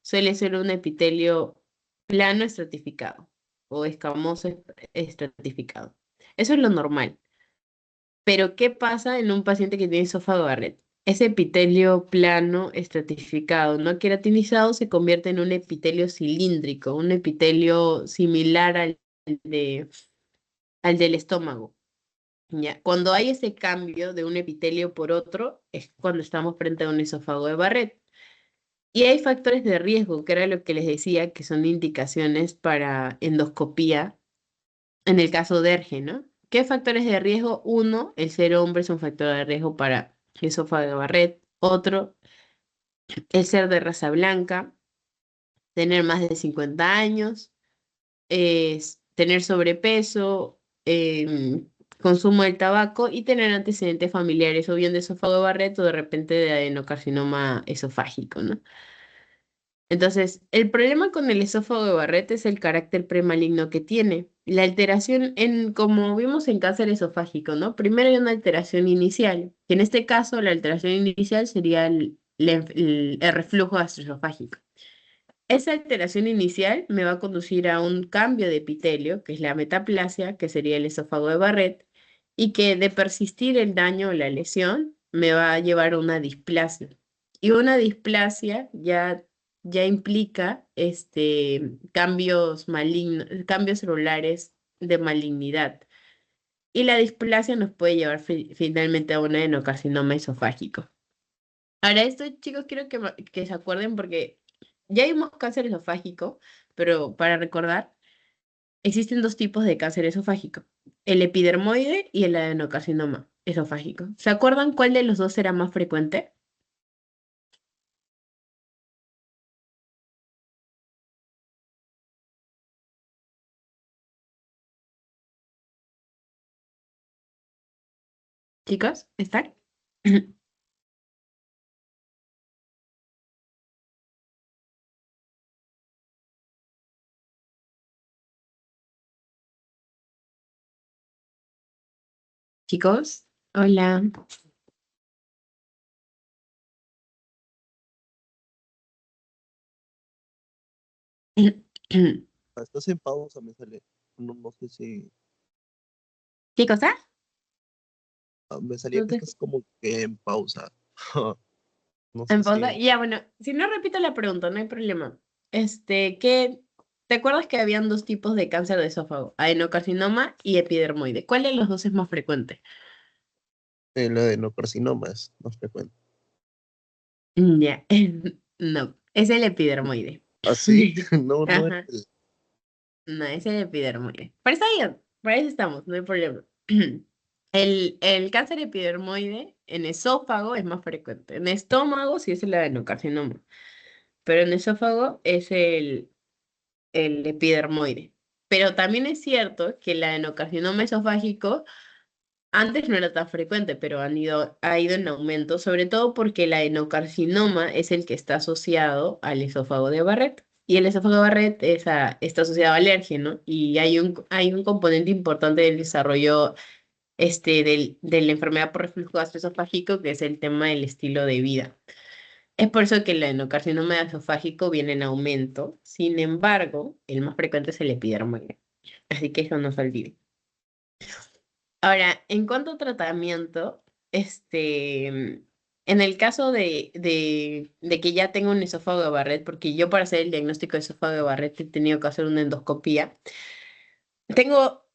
suele ser un epitelio plano estratificado o escamoso estratificado. Eso es lo normal. Pero ¿qué pasa en un paciente que tiene esófago Barrett? Ese epitelio plano estratificado, no queratinizado, se convierte en un epitelio cilíndrico, un epitelio similar de, al del estómago. ¿Ya? Cuando hay ese cambio de un epitelio por otro, es cuando estamos frente a un esófago de Barrett. Y hay factores de riesgo, que era lo que les decía, que son indicaciones para endoscopía en el caso de ERGE, ¿no? ¿Qué factores de riesgo? Uno, el ser hombre es un factor de riesgo para esófago de Barrett. Otro, el ser de raza blanca, tener más de 50 años, tener sobrepeso, consumo del tabaco y tener antecedentes familiares o bien de esófago de Barrett o de repente de adenocarcinoma esofágico, ¿no? Entonces, el problema con el esófago de Barrett es el carácter premaligno que tiene. La alteración como vimos en cáncer esofágico, ¿no? Primero hay una alteración inicial, que en este caso la alteración inicial sería el reflujo gastroesofágico. Esa alteración inicial me va a conducir a un cambio de epitelio, que es la metaplasia, que sería el esófago de Barrett, y que de persistir el daño o la lesión me va a llevar a una displasia. Y una displasia ya implica cambios malignos, cambios celulares de malignidad. Y la displasia nos puede llevar finalmente a un adenocarcinoma esofágico. Ahora, esto, chicos, quiero que se acuerden porque ya vimos cáncer esofágico, pero para recordar, existen dos tipos de cáncer esofágico, el epidermoide y el adenocarcinoma esofágico. ¿Se acuerdan cuál de los dos era más frecuente? Chicos, ¿están? Chicos, hola. Estás en pausa, me sale. No, no sé si. ¿Qué cosa? Me salía No que te estás como que en pausa. No sé ¿En pausa? si. Ya, bueno, si no repito la pregunta, no hay problema. ¿Te acuerdas que habían dos tipos de cáncer de esófago? Adenocarcinoma y epidermoide. ¿Cuál de los dos es más frecuente? El adenocarcinoma es más frecuente. Ya, no, es el epidermoide. ¿Ah, sí? No, no era Ajá, el. no, es el epidermoide. Pero está bien, para eso estamos, no hay problema. El cáncer epidermoide en esófago es más frecuente. En estómago sí es el adenocarcinoma, pero en esófago es el epidermoide. Pero también es cierto que el adenocarcinoma esofágico antes no era tan frecuente, pero ha ido en aumento, sobre todo porque el adenocarcinoma es el que está asociado al esófago de Barrett. Y el esófago de Barrett está asociado al alérgeno y hay un componente importante del desarrollo de la enfermedad por reflujo gastroesofágico, que es el tema del estilo de vida. Es por eso que el adenocarcinoma esofágico viene en aumento. Sin embargo, el más frecuente es el epidermoide. Así que eso no se olvide. Ahora, en cuanto a tratamiento, en el caso de que ya tengo un esófago de Barrett, porque yo para hacer el diagnóstico de esófago de Barrett he tenido que hacer una endoscopía, tengo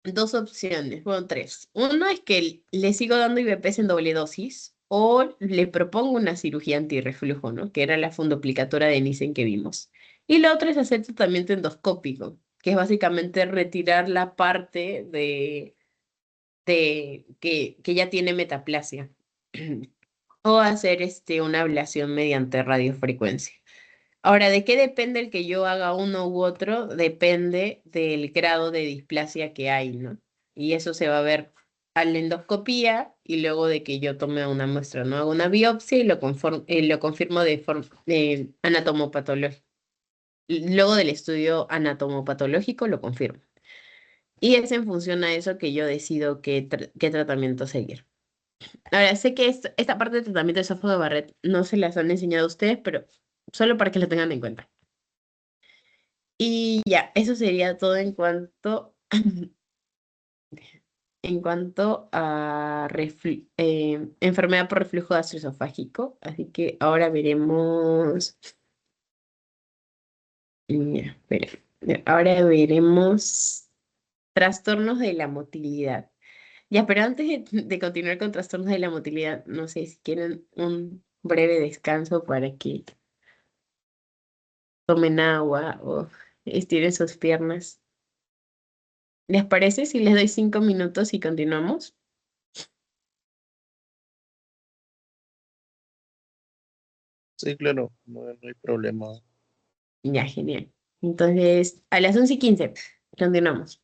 dos opciones, bueno, tres. Uno es que le sigo dando IVPs en doble dosis o le propongo una cirugía antirreflujo, ¿no? Que era la fundoplicatura de Nissen que vimos. Y la otra es hacer tratamiento endoscópico, que es básicamente retirar la parte que ya tiene metaplasia o hacer una ablación mediante radiofrecuencia. Ahora, ¿de qué depende el que yo haga uno u otro? Depende del grado de displasia que hay, ¿no? Y eso se va a ver a la endoscopía y luego de que yo tome una muestra, ¿no? Hago una biopsia y lo confirmo de forma anatomopatológica. Luego del estudio anatomopatológico lo confirmo. Y es en función a eso que yo decido qué tratamiento seguir. Ahora, sé que esta parte del tratamiento de esófago de Barrett no se las han enseñado a ustedes, pero solo para que lo tengan en cuenta. Y ya, eso sería todo en cuanto a enfermedad por reflujo gastroesofágico. Así que ahora veremos. Ya, espera. Ahora veremos trastornos de la motilidad. Ya, pero antes de continuar con trastornos de la motilidad, no sé si quieren un breve descanso para que tomen agua o estiren sus piernas. ¿Les parece si les doy 5 minutos y continuamos? Sí, claro, no, no hay problema. Ya, genial. Entonces, a las 11:15, continuamos.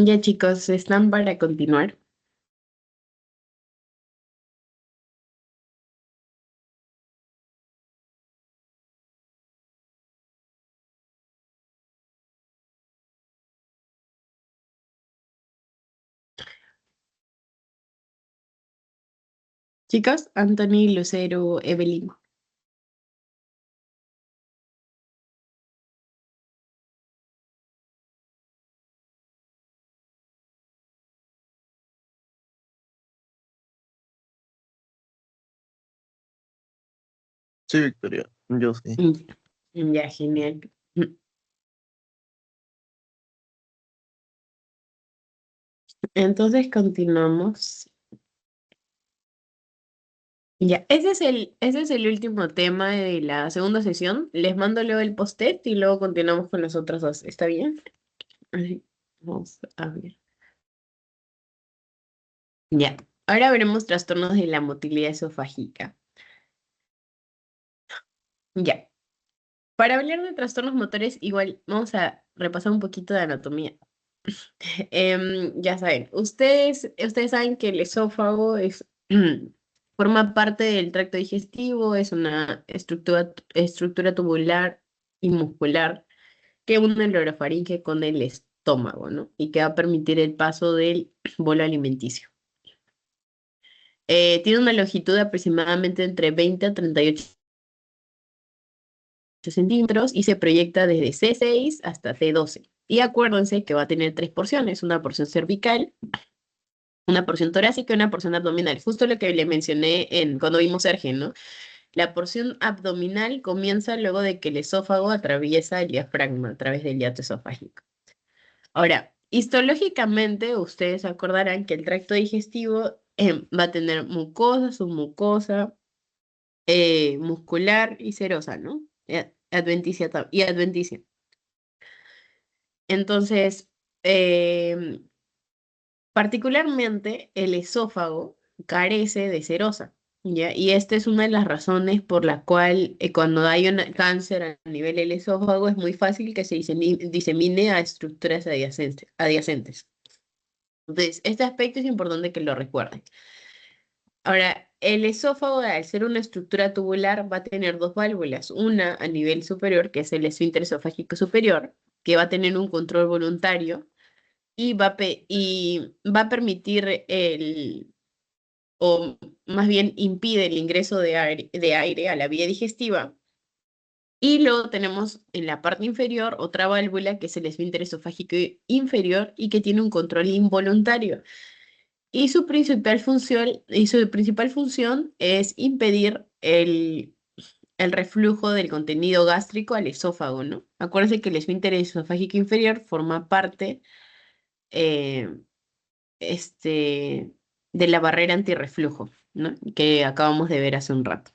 Ya chicos, ¿están para continuar? Chicos, Anthony, Lucero, Evelyn. Sí, Victoria, yo sí. Ya, genial. Entonces continuamos. Ya, ese es el último tema de la segunda sesión. Les mando luego el post-it y luego continuamos con los otros dos. ¿Está bien? Ay, vamos a ver. Ya. Ahora veremos trastornos de la motilidad esofágica. Ya. Para hablar de trastornos motores, igual vamos a repasar un poquito de anatomía. Ya saben, ustedes saben que el esófago forma parte del tracto digestivo, es una estructura tubular y muscular que une el orofaringe con el estómago, ¿no? Y que va a permitir el paso del bolo alimenticio. Tiene una longitud de aproximadamente entre 20 a 38 centímetros y se proyecta desde C6 hasta C12. Y acuérdense que va a tener tres porciones, una porción cervical, una porción torácica y una porción abdominal. Justo lo que le mencioné cuando vimos Sergen, ¿no? La porción abdominal comienza luego de que el esófago atraviesa el diafragma a través del hiato esofágico. Ahora, histológicamente, ustedes acordarán que el tracto digestivo va a tener mucosa, submucosa, muscular y serosa, ¿no? Y adventicia. Entonces, particularmente el esófago carece de serosa, ¿ya? Y esta es una de las razones por la cual cuando hay un cáncer a nivel del esófago es muy fácil que se disemine a estructuras adyacentes. Entonces, este aspecto es importante que lo recuerden. Ahora, el esófago, al ser una estructura tubular, va a tener dos válvulas. Una a nivel superior, que es el esfínter esofágico superior, que va a tener un control voluntario y va a permitir o más bien impide el ingreso de aire a la vía digestiva. Y luego tenemos en la parte inferior otra válvula que es el esfínter esofágico inferior y que tiene un control involuntario. Y su principal función es impedir el reflujo del contenido gástrico al esófago, ¿no? Acuérdense que el esfínter esofágico inferior forma parte eh, este, de la barrera antirreflujo, ¿no? Que acabamos de ver hace un rato.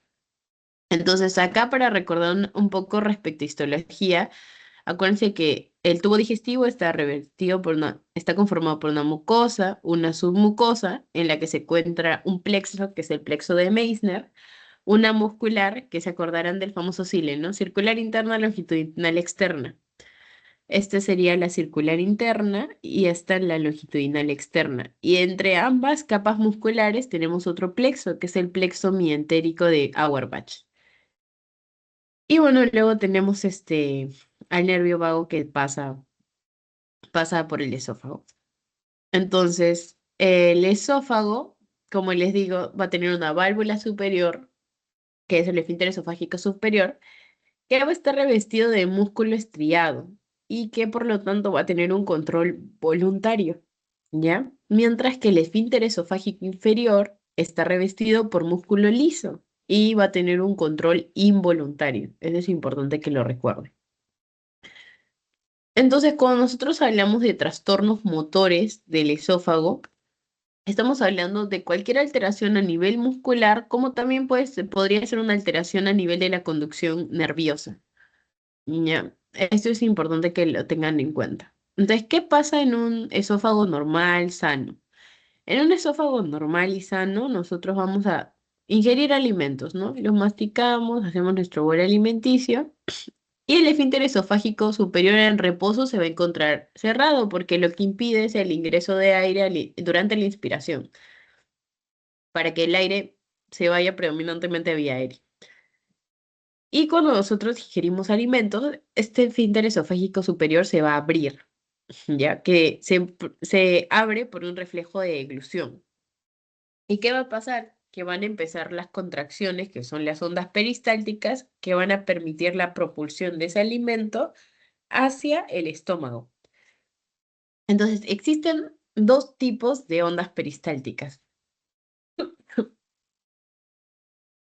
Entonces, acá para recordar un poco respecto a histología, acuérdense que el tubo digestivo está conformado por una mucosa, una submucosa, en la que se encuentra un plexo, que es el plexo de Meissner, una muscular, que se acordarán del famoso cile, ¿no? Circular interna, longitudinal externa. Esta sería la circular interna y esta la longitudinal externa. Y entre ambas capas musculares tenemos otro plexo, que es el plexo mientérico de Auerbach. Y bueno, luego tenemos al nervio vago que pasa por el esófago. Entonces, el esófago, como les digo, va a tener una válvula superior, que es el esfínter esofágico superior, que va a estar revestido de músculo estriado y que por lo tanto va a tener un control voluntario, ¿ya? Mientras que el esfínter esofágico inferior está revestido por músculo liso y va a tener un control involuntario. Eso es importante que lo recuerden. Entonces, cuando nosotros hablamos de trastornos motores del esófago, estamos hablando de cualquier alteración a nivel muscular, como también podría ser una alteración a nivel de la conducción nerviosa. Ya, esto es importante que lo tengan en cuenta. Entonces, ¿qué pasa en un esófago normal, sano? En un esófago normal y sano, nosotros vamos a ingerir alimentos, ¿no? Los masticamos, hacemos nuestro bolo alimenticio Y el esfínter esofágico superior en reposo se va a encontrar cerrado porque lo que impide es el ingreso de aire durante la inspiración, para que el aire se vaya predominantemente vía aérea. Y cuando nosotros digerimos alimentos, este esfínter esofágico superior se va a abrir, ya que se abre por un reflejo de eglución. ¿Y qué va a pasar? Que van a empezar las contracciones, que son las ondas peristálticas, que van a permitir la propulsión de ese alimento hacia el estómago. Entonces, existen dos tipos de ondas peristálticas.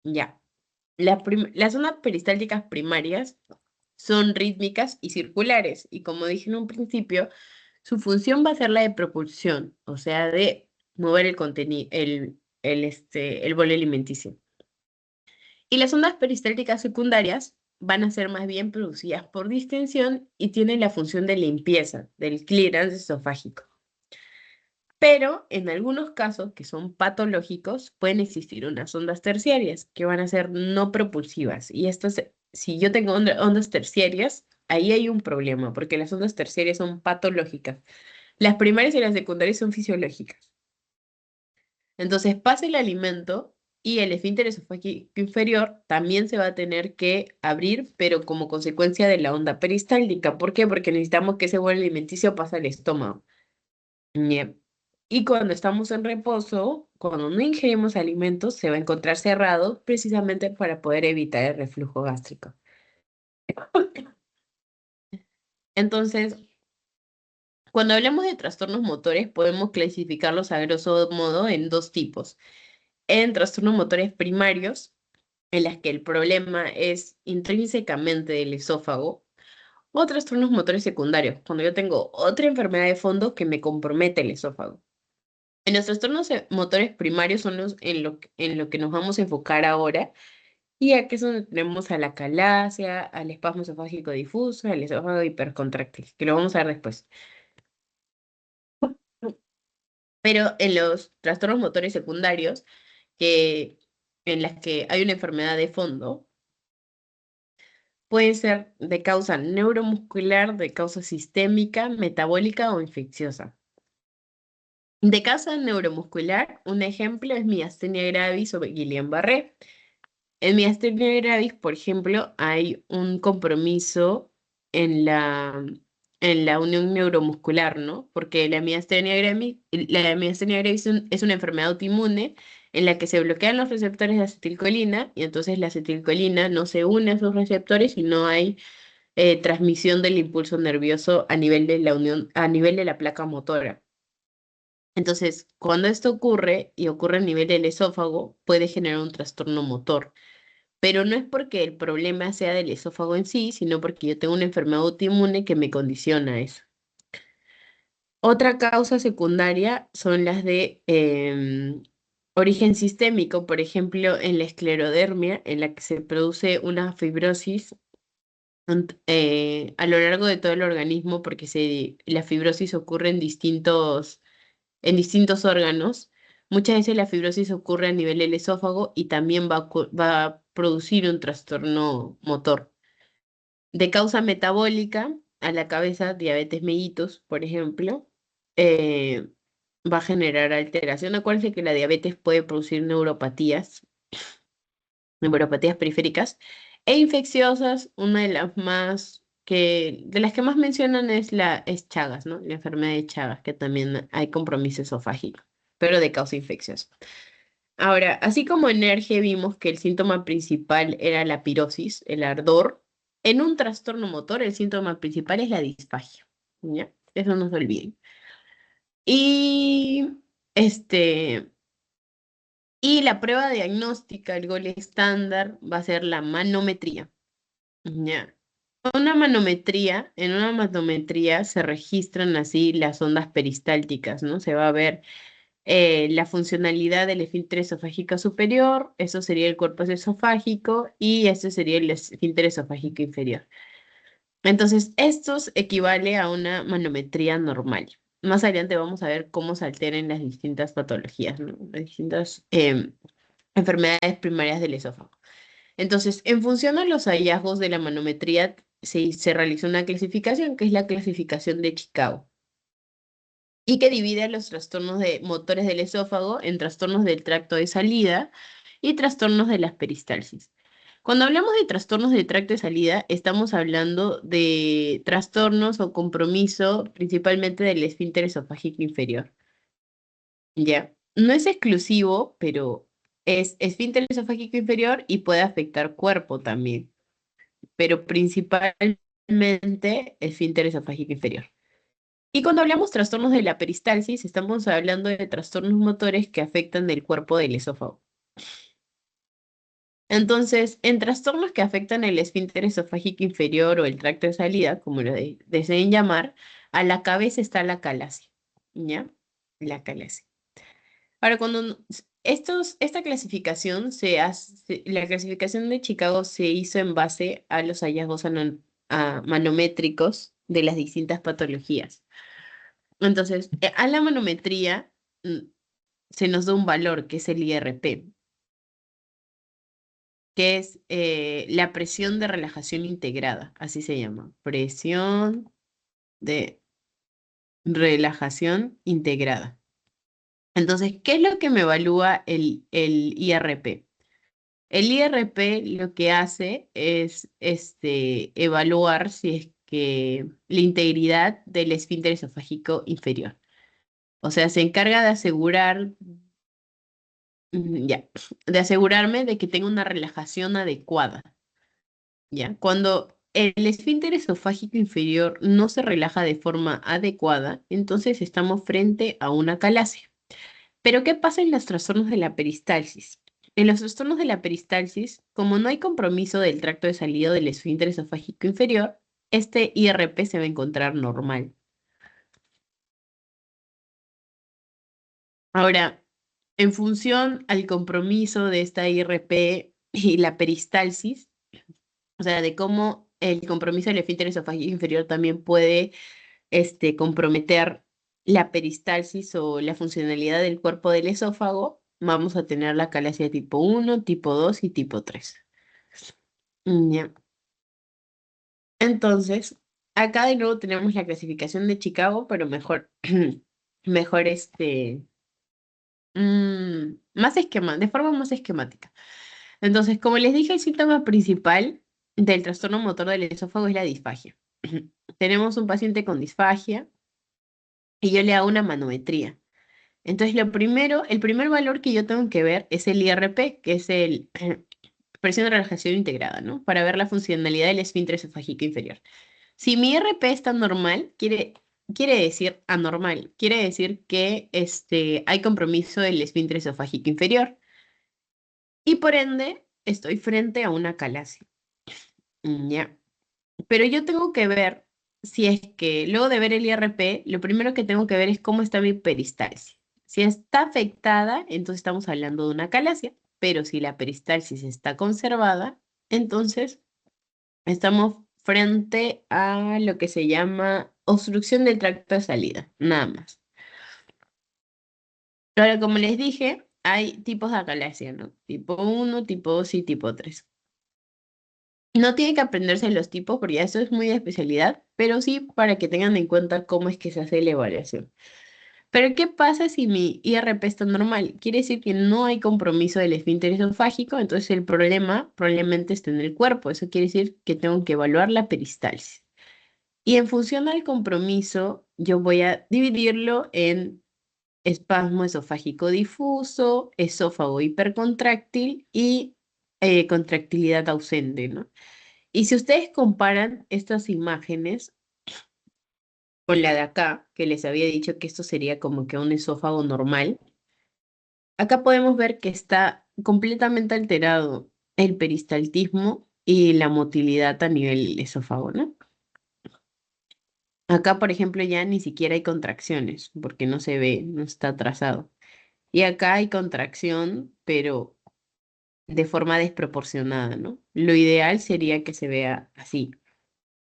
Ya. Las ondas peristálticas primarias son rítmicas y circulares, y como dije en un principio, su función va a ser la de propulsión, o sea, de mover el contenido, el bolo alimenticio. Y las ondas peristálticas secundarias van a ser más bien producidas por distensión y tienen la función de limpieza, del clearance esofágico. Pero en algunos casos que son patológicos pueden existir unas ondas terciarias que van a ser no propulsivas. Y si yo tengo ondas terciarias, ahí hay un problema porque las ondas terciarias son patológicas. Las primarias y las secundarias son fisiológicas. Entonces pasa el alimento y el esfínter esofágico inferior también se va a tener que abrir, pero como consecuencia de la onda peristáltica. ¿Por qué? Porque necesitamos que ese bolo alimenticio pase al estómago. Bien. Y cuando estamos en reposo, cuando no ingerimos alimentos, se va a encontrar cerrado precisamente para poder evitar el reflujo gástrico. Entonces, cuando hablamos de trastornos motores, podemos clasificarlos a grosso modo en dos tipos. En trastornos motores primarios, en las que el problema es intrínsecamente del esófago, o trastornos motores secundarios, cuando yo tengo otra enfermedad de fondo que me compromete el esófago. En los trastornos motores primarios son los en lo que nos vamos a enfocar ahora, y aquí es donde tenemos a la calasia, al espasmo esofágico difuso, al esófago hipercontráctil, que lo vamos a ver después. Pero en los trastornos motores secundarios, en las que hay una enfermedad de fondo, puede ser de causa neuromuscular, de causa sistémica, metabólica o infecciosa. De causa neuromuscular, un ejemplo es miastenia gravis o Guillain-Barré. En miastenia gravis, por ejemplo, hay un compromiso en la unión neuromuscular, ¿no? Porque la miastenia gravis es una enfermedad autoinmune en la que se bloquean los receptores de acetilcolina y entonces la acetilcolina no se une a esos receptores y no hay transmisión del impulso nervioso a nivel de la unión, a nivel de la placa motora. Entonces, cuando esto ocurre y ocurre a nivel del esófago, puede generar un trastorno motor. Pero no es porque el problema sea del esófago en sí, sino porque yo tengo una enfermedad autoinmune que me condiciona eso. Otra causa secundaria son las de origen sistémico, por ejemplo, en la esclerodermia, en la que se produce una fibrosis a lo largo de todo el organismo, porque la fibrosis ocurre en distintos órganos. Muchas veces la fibrosis ocurre a nivel del esófago y también va a producir un trastorno motor. De causa metabólica, a la cabeza, diabetes mellitus, por ejemplo, eh, va a generar alteración. Acuérdense que la diabetes puede producir neuropatías periféricas e infecciosas. Una de las que más mencionan es Chagas, ¿no? La enfermedad de Chagas, que también hay compromiso esofágico, pero de causa infecciosa. Ahora, así como en ERGE vimos que el síntoma principal era la pirosis, el ardor, en un trastorno motor el síntoma principal es la disfagia, ¿ya? Eso no se olviden. Y este, y la prueba diagnóstica, el gol estándar, va a ser la manometría. Ya. En una manometría se registran así las ondas peristálticas, ¿no? Se va a ver la funcionalidad del esfínter esofágico superior, eso sería el cuerpo esofágico, y este sería el esfínter esofágico inferior. Entonces, estos equivale a una manometría normal. Más adelante vamos a ver cómo se alteran las distintas patologías, ¿no? Las distintas enfermedades primarias del esófago. Entonces, en función a los hallazgos de la manometría, se realizó una clasificación que es la clasificación de Chicago y que divide a los trastornos de motores del esófago en trastornos del tracto de salida y trastornos de las peristalsis. Cuando hablamos de trastornos del tracto de salida, estamos hablando de trastornos o compromiso principalmente del esfínter esofágico inferior. ¿Ya? No es exclusivo, pero es esfínter esofágico inferior y puede afectar cuerpo también, pero principalmente esfínter esofágico inferior. Y cuando hablamos trastornos de la peristalsis, estamos hablando de trastornos motores que afectan del cuerpo del esófago. Entonces, en trastornos que afectan el esfínter esofágico inferior o el tracto de salida, como lo deseen llamar, a la cabeza está la calasia, ¿ya? La calasia. Ahora, esta clasificación la clasificación de Chicago se hizo en base a los hallazgos manométricos de las distintas patologías. Entonces, a la manometría mm, se nos da un valor que es el IRP, que es la presión de relajación integrada, así se llama, presión de relajación integrada. Entonces, ¿qué es lo que me evalúa el IRP? El IRP lo que hace es evaluar si es que la integridad del esfínter esofágico inferior. O sea, se encarga de asegurar, ya, de asegurarme de que tenga una relajación adecuada. ¿Ya? Cuando el esfínter esofágico inferior no se relaja de forma adecuada, entonces estamos frente a una calasia. Pero ¿qué pasa en los trastornos de la peristalsis? En los trastornos de la peristalsis, como no hay compromiso del tracto de salida del esfínter esofágico inferior, este IRP se va a encontrar normal. Ahora, en función al compromiso de esta IRP y la peristalsis, o sea, de cómo el compromiso del esfínter esofágico inferior también puede comprometer la peristalsis o la funcionalidad del cuerpo del esófago, vamos a tener la calasia tipo 1, tipo 2 y tipo 3. Ya. Entonces, acá de nuevo tenemos la clasificación de Chicago, pero mejor, mejor de forma más esquemática. Entonces, como les dije, el síntoma principal del trastorno motor del esófago es la disfagia. Tenemos un paciente con disfagia y yo le hago una manometría. Entonces, el primer valor que yo tengo que ver es el IRP, que es el presión de relajación integrada, ¿no? Para ver la funcionalidad del esfínter esofágico inferior. Si mi IRP está normal, quiere decir anormal, quiere decir que hay compromiso del esfínter esofágico inferior y por ende estoy frente a una calasia. Ya. Pero yo tengo que ver si es que luego de ver el IRP, lo primero que tengo que ver es cómo está mi peristalsis. Si está afectada, entonces estamos hablando de una calasia, pero si la peristalsis está conservada, entonces estamos frente a lo que se llama obstrucción del tracto de salida, nada más. Ahora, como les dije, hay tipos de acalasia, ¿no? Tipo 1, tipo 2 y tipo 3. No tienen que aprenderse los tipos porque ya eso es muy de especialidad, pero sí para que tengan en cuenta cómo es que se hace la evaluación. Pero ¿qué pasa si mi IRP está normal? Quiere decir que no hay compromiso del esfínter esofágico, entonces el problema probablemente está en el cuerpo. Eso quiere decir que tengo que evaluar la peristalsis. Y en función al compromiso, yo voy a dividirlo en espasmo esofágico difuso, esófago hipercontráctil y contractilidad ausente, ¿no? Y si ustedes comparan estas imágenes con la de acá, que les había dicho que esto sería como que un esófago normal, acá podemos ver que está completamente alterado el peristaltismo y la motilidad a nivel esófago, ¿no? Acá, por ejemplo, ya ni siquiera hay contracciones, porque no se ve, no está trazado. Y acá hay contracción, pero de forma desproporcionada, ¿no? Lo ideal sería que se vea así,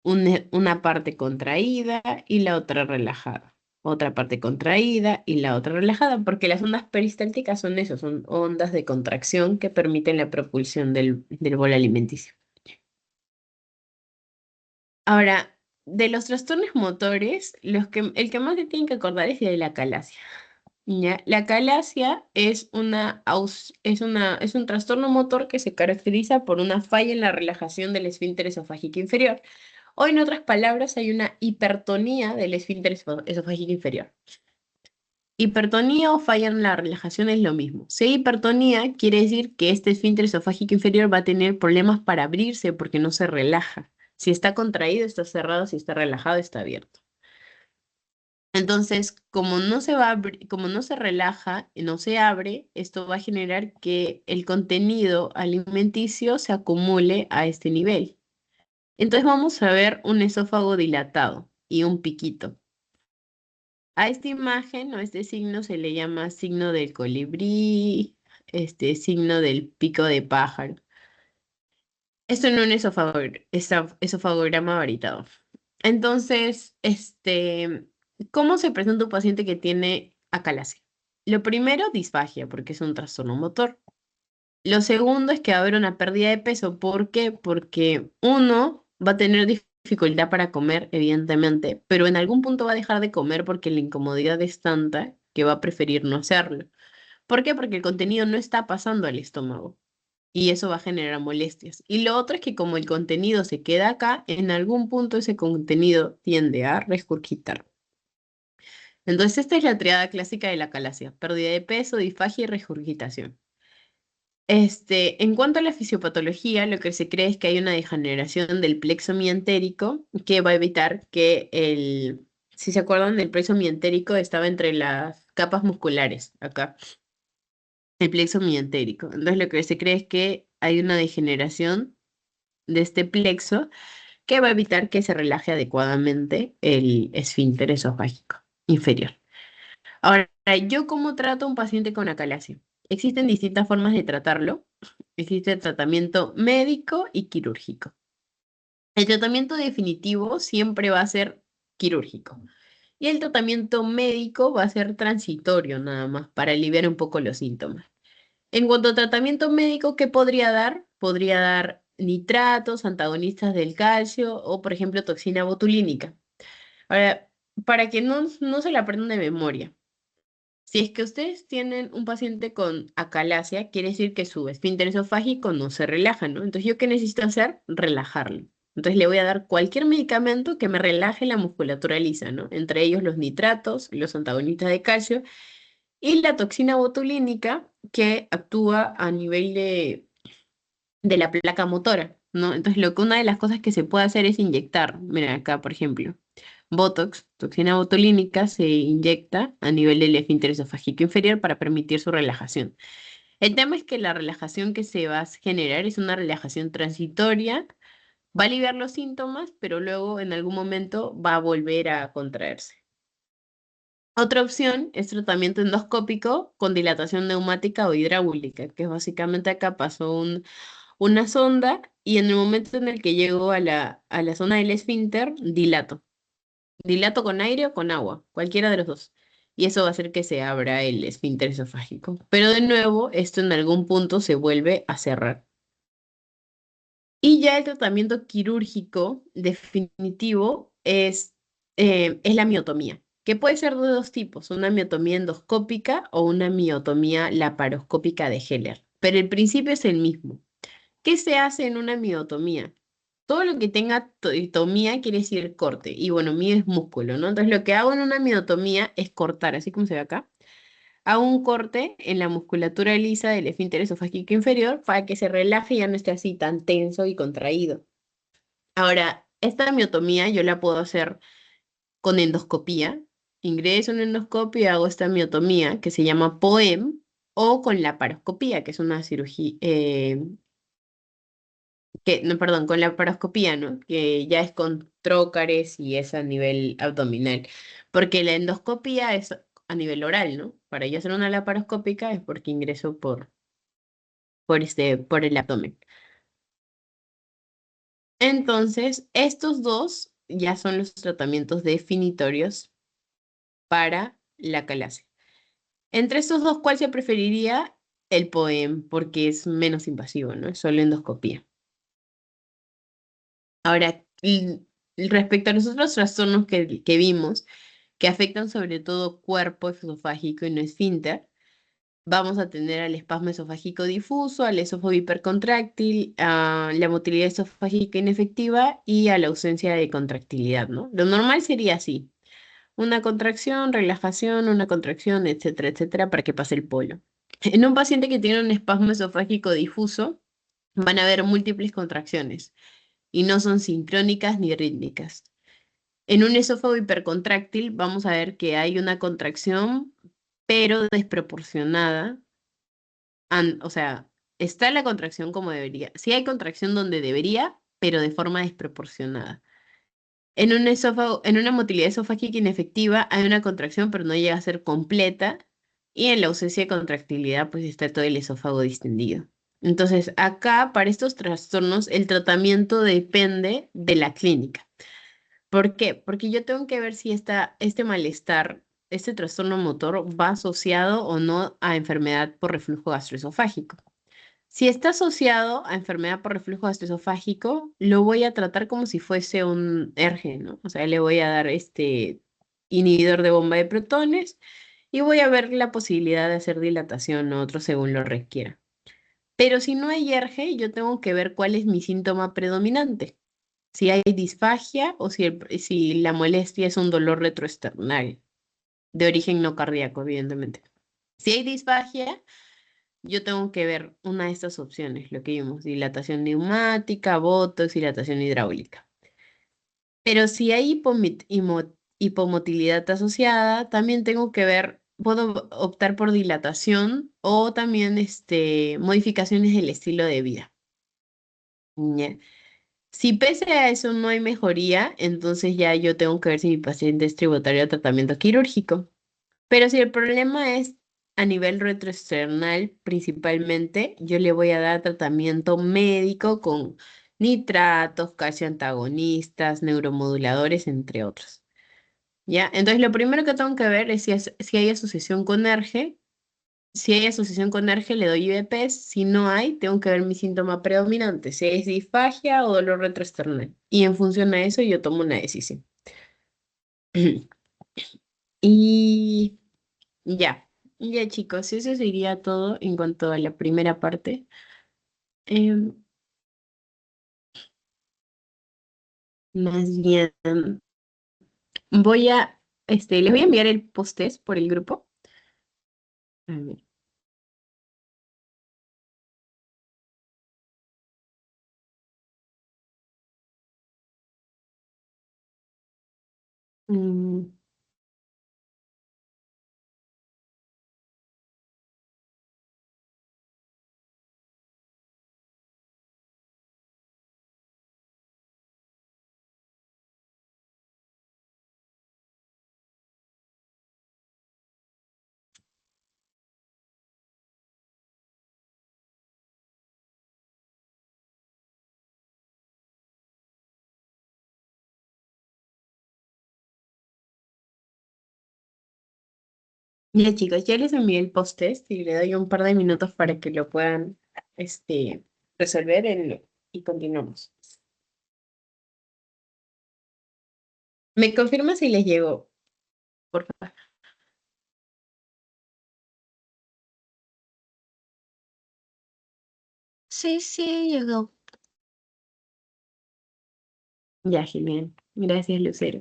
una parte contraída y la otra relajada. Otra parte contraída y la otra relajada, porque las ondas peristálticas son eso, son ondas de contracción que permiten la propulsión del bolo alimenticio. Ahora, de los trastornos motores, el que más se tienen que acordar es de la acalasia. ¿Ya? La acalasia es un trastorno motor que se caracteriza por una falla en la relajación del esfínter esofágico inferior. O en otras palabras, hay una hipertonía del esfínter esofágico inferior. Hipertonía o falla en la relajación es lo mismo. Si hay hipertonía, quiere decir que este esfínter esofágico inferior va a tener problemas para abrirse porque no se relaja. Si está contraído, está cerrado; si está relajado, está abierto. Entonces, como no se relaja y no se abre, esto va a generar que el contenido alimenticio se acumule a este nivel. Entonces vamos a ver un esófago dilatado y un piquito. A esta imagen o este signo se le llama signo del colibrí, este signo del pico de pájaro. Esto en un esofagograma variado. Entonces, ¿cómo se presenta un paciente que tiene acalasia? Lo primero, disfagia, porque es un trastorno motor. Lo segundo es que va a haber una pérdida de peso. ¿Por qué? Porque uno va a tener dificultad para comer, evidentemente, pero en algún punto va a dejar de comer porque la incomodidad es tanta que va a preferir no hacerlo. ¿Por qué? Porque el contenido no está pasando al estómago y eso va a generar molestias. Y lo otro es que como el contenido se queda acá, en algún punto ese contenido tiende a regurgitar. Entonces, esta es la triada clásica de la acalasia: pérdida de peso, disfagia y regurgitación. En cuanto a la fisiopatología, lo que se cree es que hay una degeneración del plexo mientérico que va a evitar que si se acuerdan, el plexo mientérico estaba entre las capas musculares, acá, el plexo mientérico. Entonces, lo que se cree es que hay una degeneración de este plexo que va a evitar que se relaje adecuadamente el esfínter esofágico inferior. Ahora, ¿yo cómo trato a un paciente con acalasia? Existen distintas formas de tratarlo. Existe el tratamiento médico y quirúrgico. El tratamiento definitivo siempre va a ser quirúrgico. Y el tratamiento médico va a ser transitorio nada más para aliviar un poco los síntomas. En cuanto a tratamiento médico, ¿qué podría dar? Podría dar nitratos, antagonistas del calcio o, por ejemplo, toxina botulínica. Ahora, para que no se la aprendan de memoria. Si es que ustedes tienen un paciente con acalasia, quiere decir que su esfínter esofágico no se relaja, ¿no? Entonces, ¿yo qué necesito hacer? Relajarlo. Entonces, le voy a dar cualquier medicamento que me relaje la musculatura lisa, ¿no? Entre ellos los nitratos, los antagonistas de calcio y la toxina botulínica que actúa a nivel de la placa motora, ¿no? Entonces, una de las cosas que se puede hacer es inyectar. Mira, acá, por ejemplo, Botox, toxina botulínica, se inyecta a nivel del esfínter esofágico inferior para permitir su relajación. El tema es que la relajación que se va a generar es una relajación transitoria, va a aliviar los síntomas, pero luego en algún momento va a volver a contraerse. Otra opción es tratamiento endoscópico con dilatación neumática o hidráulica, que es básicamente acá pasó una sonda y en el momento en el que llego a la zona del esfínter, dilato. Dilato con aire o con agua, cualquiera de los dos. Y eso va a hacer que se abra el esfínter esofágico. Pero de nuevo, esto en algún punto se vuelve a cerrar. Y ya el tratamiento quirúrgico definitivo es la miotomía, que puede ser de dos tipos: una miotomía endoscópica o una miotomía laparoscópica de Heller. Pero el principio es el mismo. ¿Qué se hace en una miotomía? Todo lo que tenga tomía quiere decir corte. Y bueno, mio es músculo, ¿no? Entonces lo que hago en una miotomía es cortar, así como se ve acá. Hago un corte en la musculatura lisa del esfínter esofágico inferior para que se relaje y ya no esté así tan tenso y contraído. Ahora, esta miotomía yo la puedo hacer con endoscopía. Ingreso en endoscopio y hago esta miotomía que se llama POEM, o con laparoscopía, que es una cirugía, no, perdón, con la paroscopía, ¿no? Que ya es con trócares y es a nivel abdominal. Porque la endoscopía es a nivel oral, ¿no? Para yo hacer una laparoscópica es porque ingreso por el abdomen. Entonces, estos dos ya son los tratamientos definitorios para la calasia. Entre estos dos, ¿cuál se preferiría? El POEM, porque es menos invasivo, ¿no? Es solo endoscopía. Ahora, respecto a los otros trastornos que vimos, que afectan sobre todo cuerpo esofágico y no esfínter, vamos a tener al espasmo esofágico difuso, al esófago hipercontráctil, a la motilidad esofágica inefectiva y a la ausencia de contractilidad, ¿no? Lo normal sería así: una contracción, relajación, una contracción, etcétera, etcétera, para que pase el polo. En un paciente que tiene un espasmo esofágico difuso, van a haber múltiples contracciones y no son sincrónicas ni rítmicas. En un esófago hipercontráctil vamos a ver que hay una contracción, pero desproporcionada. O sea, está la contracción como debería. Sí hay contracción donde debería, pero de forma desproporcionada. En un esófago, en una motilidad esofágica inefectiva hay una contracción, pero no llega a ser completa. Y en la ausencia de contractilidad, pues está todo el esófago distendido. Entonces, acá, para estos trastornos, el tratamiento depende de la clínica. ¿Por qué? Porque yo tengo que ver si este malestar, este trastorno motor, va asociado o no a enfermedad por reflujo gastroesofágico. Si está asociado a enfermedad por reflujo gastroesofágico, lo voy a tratar como si fuese un ERGE, ¿no? O sea, le voy a dar este inhibidor de bomba de protones y voy a ver la posibilidad de hacer dilatación o otro según lo requiera. Pero si no hay ERGE, yo tengo que ver cuál es mi síntoma predominante. Si hay disfagia o si la molestia es un dolor retroesternal, de origen no cardíaco, evidentemente. Si hay disfagia, yo tengo que ver una de estas opciones, lo que vimos: dilatación neumática, botox, dilatación hidráulica. Pero si hay hipomotilidad asociada, también tengo que ver, puedo optar por dilatación o también modificaciones del estilo de vida. ¿Ya? Si pese a eso no hay mejoría, entonces ya yo tengo que ver si mi paciente es tributario a tratamiento quirúrgico. Pero si el problema es a nivel retroesternal, principalmente, yo le voy a dar tratamiento médico con nitratos, calcio antagonistas, neuromoduladores, entre otros. ¿Ya? Entonces, lo primero que tengo que ver es si hay asociación con ERGE. Si hay asociación con ERGE, le doy IVPs. Si no hay, tengo que ver mi síntoma predominante, si es disfagia o dolor retroesternal. Y en función a eso, yo tomo una decisión. Y ya, ya chicos, eso sería todo en cuanto a la primera parte. Em, Más bien, les voy a enviar el post-test por el grupo. A ver. Mm, Ya chicos, ya les envié el post-test y le doy un par de minutos para que lo puedan este, resolver y continuamos. ¿Me confirma si les llegó, por favor? Sí, sí, llegó. Ya, genial. Gracias, Lucero.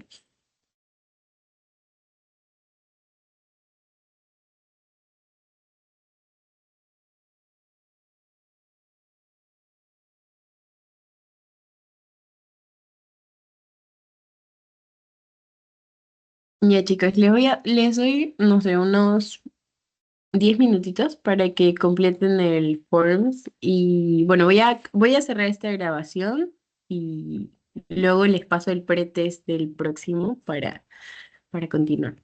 Ya, chicos, les doy, no sé, unos 10 minutitos para que completen el forms y bueno, voy a cerrar esta grabación y luego les paso el pretest del próximo para continuar.